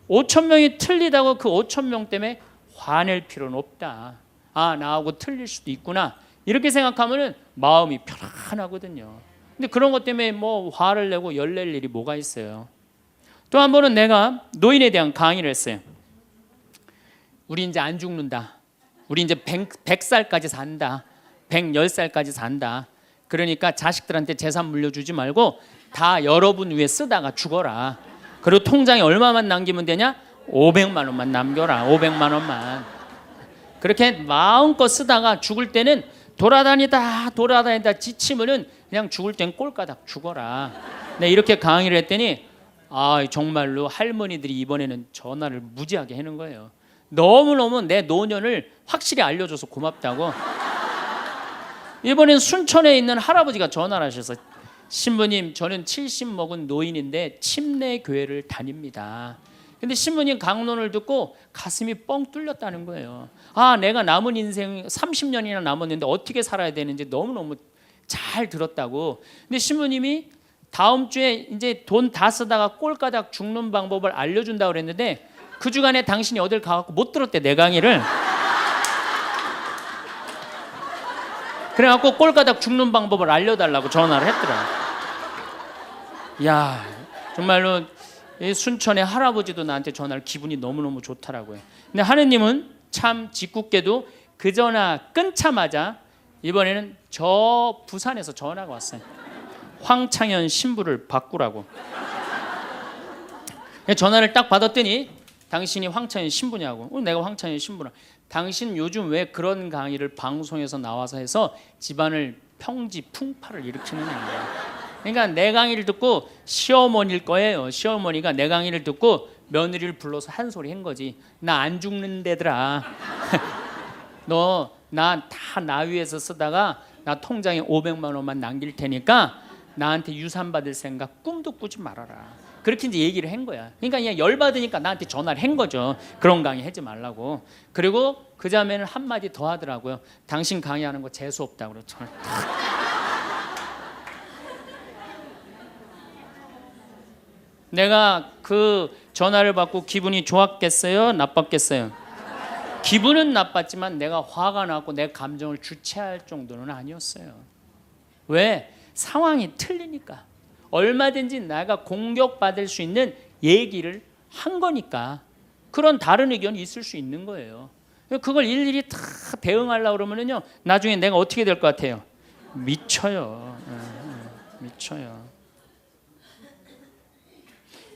5,000명이 틀리다고 그 5,000명 때문에 화낼 필요는 없다. 아, 나하고 틀릴 수도 있구나. 이렇게 생각하면 마음이 편안하거든요. 근데 그런 것 때문에 뭐 화를 내고 열낼 일이 뭐가 있어요. 또 한 번은 내가 노인에 대한 강의를 했어요. 우리 이제 안 죽는다. 우리 이제 100살까지 산다. 110살까지 산다. 그러니까 자식들한테 재산 물려주지 말고 다 여러분 위에 쓰다가 죽어라. 그리고 통장에 얼마만 남기면 되냐? 500만 원만 남겨라. 500만 원만. 그렇게 마음껏 쓰다가 죽을 때는 돌아다니다 지치면은 그냥 죽을 땐 꼴까닥 죽어라. 네, 이렇게 강의를 했더니 정말로 할머니들이 이번에는 전화를 무지하게 하는 거예요. 너무너무 내 노년을 확실히 알려줘서 고맙다고. 이번엔 순천에 있는 할아버지가 전화를 하셔서 신부님, 저는 70 먹은 노인인데 침례 교회를 다닙니다. 근데 신부님 강론을 듣고 가슴이 뻥 뚫렸다는 거예요. 내가 남은 인생 30년이나 남았는데 어떻게 살아야 되는지 너무너무 잘 들었다고. 근데 신부님이 다음 주에 이제 돈 다 쓰다가 꼴까닥 죽는 방법을 알려준다고 그랬는데 그 주간에 당신이 어딜 가갖고 못 들었대, 내 강의를. 그래갖고 꼴까닥 죽는 방법을 알려달라고 전화를 했더라. 야, 정말로 이 순천의 할아버지도 나한테 전화를, 기분이 너무너무 좋더라고요. 근데 하느님은 참 짓궂게도 그 전화 끊자마자 이번에는 저 부산에서 전화가 왔어요. 황창현 신부를 바꾸라고. 전화를 딱 받았더니 당신이 황창현 신부냐고. 내가 황창현 신부라. 당신 요즘 왜 그런 강의를 방송에서 나와서 해서 집안을 평지 풍파를 일으키는 거야. 그러니까 내 강의를 듣고 시어머니일 거예요. 시어머니가 내 강의를 듣고 며느리를 불러서 한 소리 한 거지. 나 안 죽는데더라. 너 나 위에서 쓰다가 나 통장에 500만 원만 남길 테니까 나한테 유산 받을 생각 꿈도 꾸지 말아라. 그렇게 이제 얘기를 한 거야. 그러니까 그냥 열받으니까 나한테 전화를 한 거죠. 그런 강의 하지 말라고. 그리고 그 자매는 한마디 더 하더라고요. 당신 강의하는 거 재수 없다고 그러죠. 내가 그 전화를 받고 기분이 좋았겠어요? 나빴겠어요? 기분은 나빴지만 내가 화가 나고 내 감정을 주체할 정도는 아니었어요. 왜? 상황이 틀리니까. 얼마든지 내가 공격받을 수 있는 얘기를 한 거니까. 그런 다른 의견이 있을 수 있는 거예요. 그걸 일일이 다 대응하려고 그러면요, 나중에 내가 어떻게 될 것 같아요? 미쳐요. 미쳐요.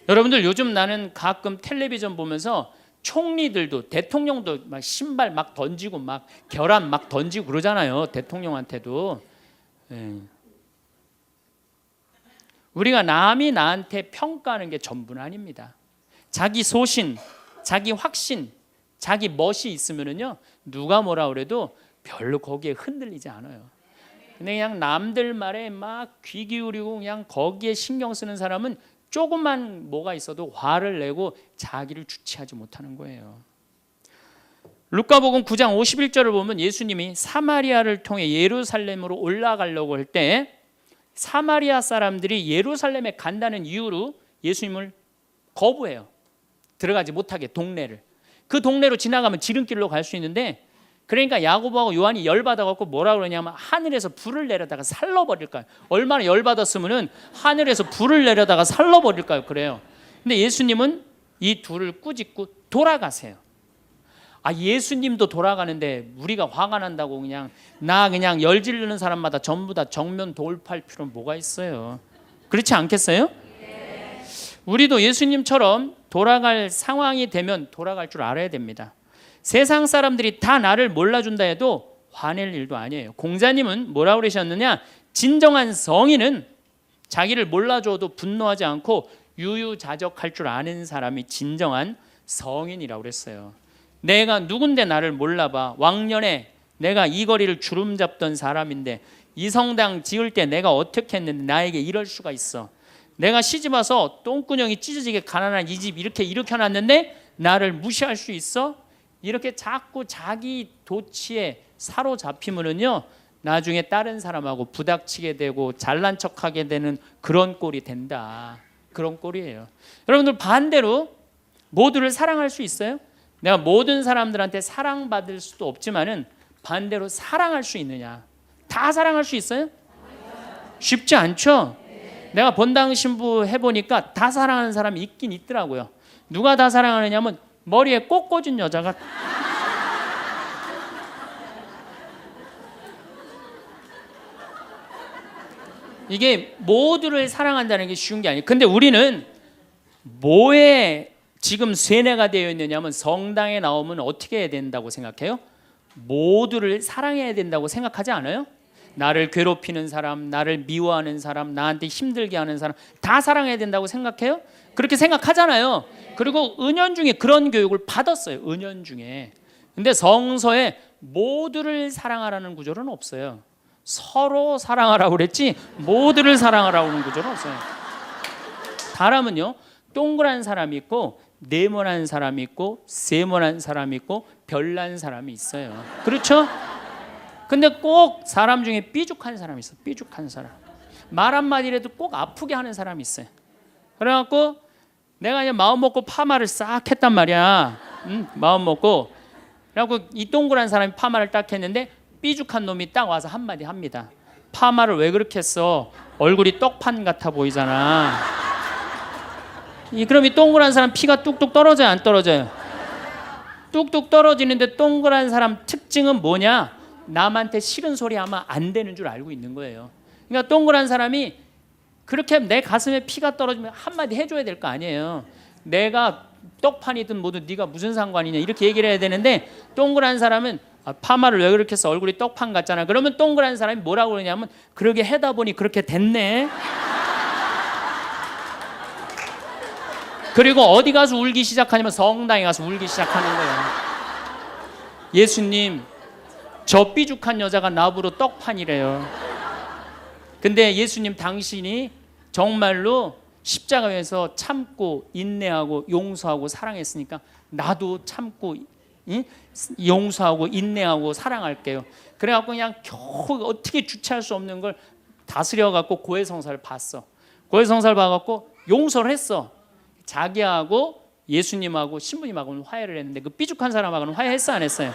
여러분들, 요즘 나는 가끔 텔레비전 보면서 총리들도, 대통령도 막 신발 막 던지고 막 계란 막 던지고 그러잖아요. 대통령한테도. 우리가 남이 나한테 평가하는 게 전부는 아닙니다. 자기 소신, 자기 확신, 자기 멋이 있으면은요, 누가 뭐라 그래도 별로 거기에 흔들리지 않아요. 근데 그냥 남들 말에 막 귀 기울이고 그냥 거기에 신경 쓰는 사람은 조금만 뭐가 있어도 화를 내고 자기를 주체하지 못하는 거예요. 루카복음 9장 51절을 보면 예수님이 사마리아를 통해 예루살렘으로 올라가려고 할 때 사마리아 사람들이 예루살렘에 간다는 이유로 예수님을 거부해요. 들어가지 못하게, 동네를. 그 동네로 지나가면 지름길로 갈 수 있는데, 그러니까 야고보하고 요한이 열받아갖고 뭐라 그러냐면 하늘에서 불을 내려다가 살러버릴까요? 얼마나 열받았으면은 하늘에서 불을 내려다가 살러버릴까요? 그래요. 근데 예수님은 이 둘을 꾸짖고 돌아가세요. 예수님도 돌아가는데 우리가 화가 난다고 그냥 열 지르는 사람마다 전부 다 정면 돌파할 필요는 뭐가 있어요? 그렇지 않겠어요? 우리도 예수님처럼 돌아갈 상황이 되면 돌아갈 줄 알아야 됩니다. 세상 사람들이 다 나를 몰라준다 해도 화낼 일도 아니에요. 공자님은 뭐라고 그러셨느냐? 진정한 성인은 자기를 몰라줘도 분노하지 않고 유유자적할 줄 아는 사람이 진정한 성인이라고 그랬어요. 내가 누군데 나를 몰라봐. 왕년에 내가 이 거리를 주름 잡던 사람인데 이 성당 지을 때 내가 어떻게 했는데 나에게 이럴 수가 있어. 내가 시집 와서 똥구녕이 찢어지게 가난한 이 집 이렇게 일으켜놨는데 나를 무시할 수 있어? 이렇게 자꾸 자기 도취에 사로잡히면은요, 나중에 다른 사람하고 부닥치게 되고 잘난 척하게 되는 그런 꼴이 된다. 그런 꼴이에요. 여러분들, 반대로 모두를 사랑할 수 있어요? 내가 모든 사람들한테 사랑받을 수도 없지만은 반대로 사랑할 수 있느냐? 다 사랑할 수 있어요? 쉽지 않죠? 내가 본당 신부 해보니까 다 사랑하는 사람이 있긴 있더라고요. 누가 다 사랑하느냐면 머리에 꽃 꽂은 여자가 이게 모두를 사랑한다는 게 쉬운 게 아니에요. 근데 우리는 뭐에 지금 세뇌가 되어 있느냐면 성당에 나오면 어떻게 해야 된다고 생각해요? 모두를 사랑해야 된다고 생각하지 않아요? 나를 괴롭히는 사람, 나를 미워하는 사람, 나한테 힘들게 하는 사람 다 사랑해야 된다고 생각해요? 그렇게 생각하잖아요. 그리고 은연중에 그런 교육을 받았어요. 은연중에. 근데 성서에 모두를 사랑하라는 구절은 없어요. 서로 사랑하라고 그랬지 모두를 사랑하라고 하는 구절은 없어요. 사람은요, 동그란 사람이 있고 네모난 사람이 있고 세모난 사람이 있고 별난 사람이 있어요. 그렇죠? 근데 꼭 사람 중에 삐죽한 사람이 있어. 삐죽한 사람. 말 한마디라도 꼭 아프게 하는 사람이 있어요. 그래갖고 내가 그냥 마음 먹고 파마를 싹 했단 말이야. 마음 먹고. 그래갖고 이 동그란 사람이 파마를 딱 했는데 삐죽한 놈이 딱 와서 한마디 합니다. 파마를 왜 그렇게 했어? 얼굴이 떡판 같아 보이잖아. 그럼 이 동그란 사람 피가 뚝뚝 떨어져요? 안 떨어져요? 뚝뚝 떨어지는데 동그란 사람 특징은 뭐냐? 남한테 싫은 소리 하면 안 되는 줄 알고 있는 거예요. 그러니까 동그란 사람이 그렇게 내 가슴에 피가 떨어지면 한마디 해줘야 될 거 아니에요. 내가 떡판이든 뭐든 네가 무슨 상관이냐 이렇게 얘기를 해야 되는데 동그란 사람은 파마를 왜 그렇게 해서 얼굴이 떡판 같잖아. 그러면 동그란 사람이 뭐라고 그러냐면 그러게 해다 보니 그렇게 됐네. 그리고 어디 가서 울기 시작하냐면 성당에 가서 울기 시작하는 거예요. 예수님, 저 삐죽한 여자가 나보러 떡판이래요. 근데 예수님 당신이 정말로 십자가에서 참고 인내하고 용서하고 사랑했으니까 나도 참고 용서하고 인내하고 사랑할게요. 그래갖고 그냥 겨우 어떻게 주체할 수 없는 걸 다스려갖고 고해성사를 봤어. 고해성사를 봐갖고 용서를 했어. 자기하고 예수님하고 신부님하고는 화해를 했는데 그 삐죽한 사람하고는 화해했어 안 했어요?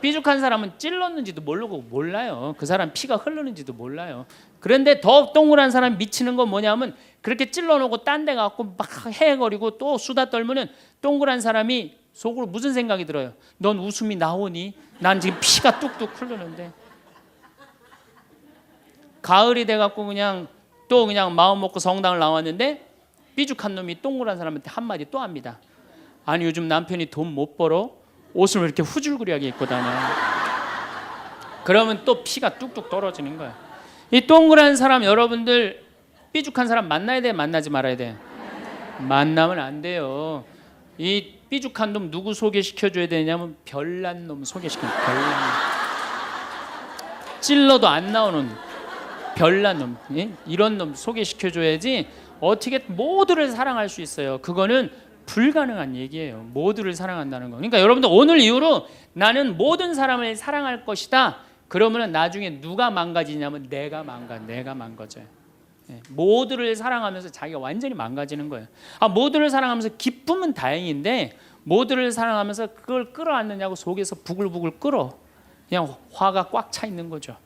삐죽한 사람은 찔렀는지도 모르고 몰라요. 그 사람 피가 흐르는지도 몰라요. 그런데 더 동그란 사람 미치는 건 뭐냐면 그렇게 찔러놓고 딴 데 가고 막 헤거리고 또 수다 떨면은 동그란 사람이 속으로 무슨 생각이 들어요? 넌 웃음이 나오니? 난 지금 피가 뚝뚝 흐르는데. 가을이 돼갖고 그냥 또 그냥 마음 먹고 성당을 나왔는데 삐죽한 놈이 동그란 사람한테 한마디 또 합니다. 아니 요즘 남편이 돈 못 벌어? 옷을 왜 이렇게 후줄그리하게 입고 다녀? 그러면 또 피가 뚝뚝 떨어지는 거야. 이 동그란 사람 여러분들 삐죽한 사람 만나야 돼? 만나지 말아야 돼? 만나면 안 돼요. 이 삐죽한 놈 누구 소개시켜줘야 되냐면 별난 놈 소개시켜. 별난 놈. 찔러도 안 나오는 별난 놈. 이런 놈 소개시켜줘야지 어떻게 모두를 사랑할 수 있어요. 그거는 불가능한 얘기예요. 모두를 사랑한다는 거. 그러니까 여러분들 오늘 이후로 나는 모든 사람을 사랑할 것이다. 그러면 나중에 누가 망가지냐면 내가 망가져요. 모두를 사랑하면서 자기가 완전히 망가지는 거예요. 모두를 사랑하면서 기쁨은 다행인데 모두를 사랑하면서 그걸 끌어안느냐고 속에서 부글부글 끓어. 그냥 화가 꽉 차 있는 거죠.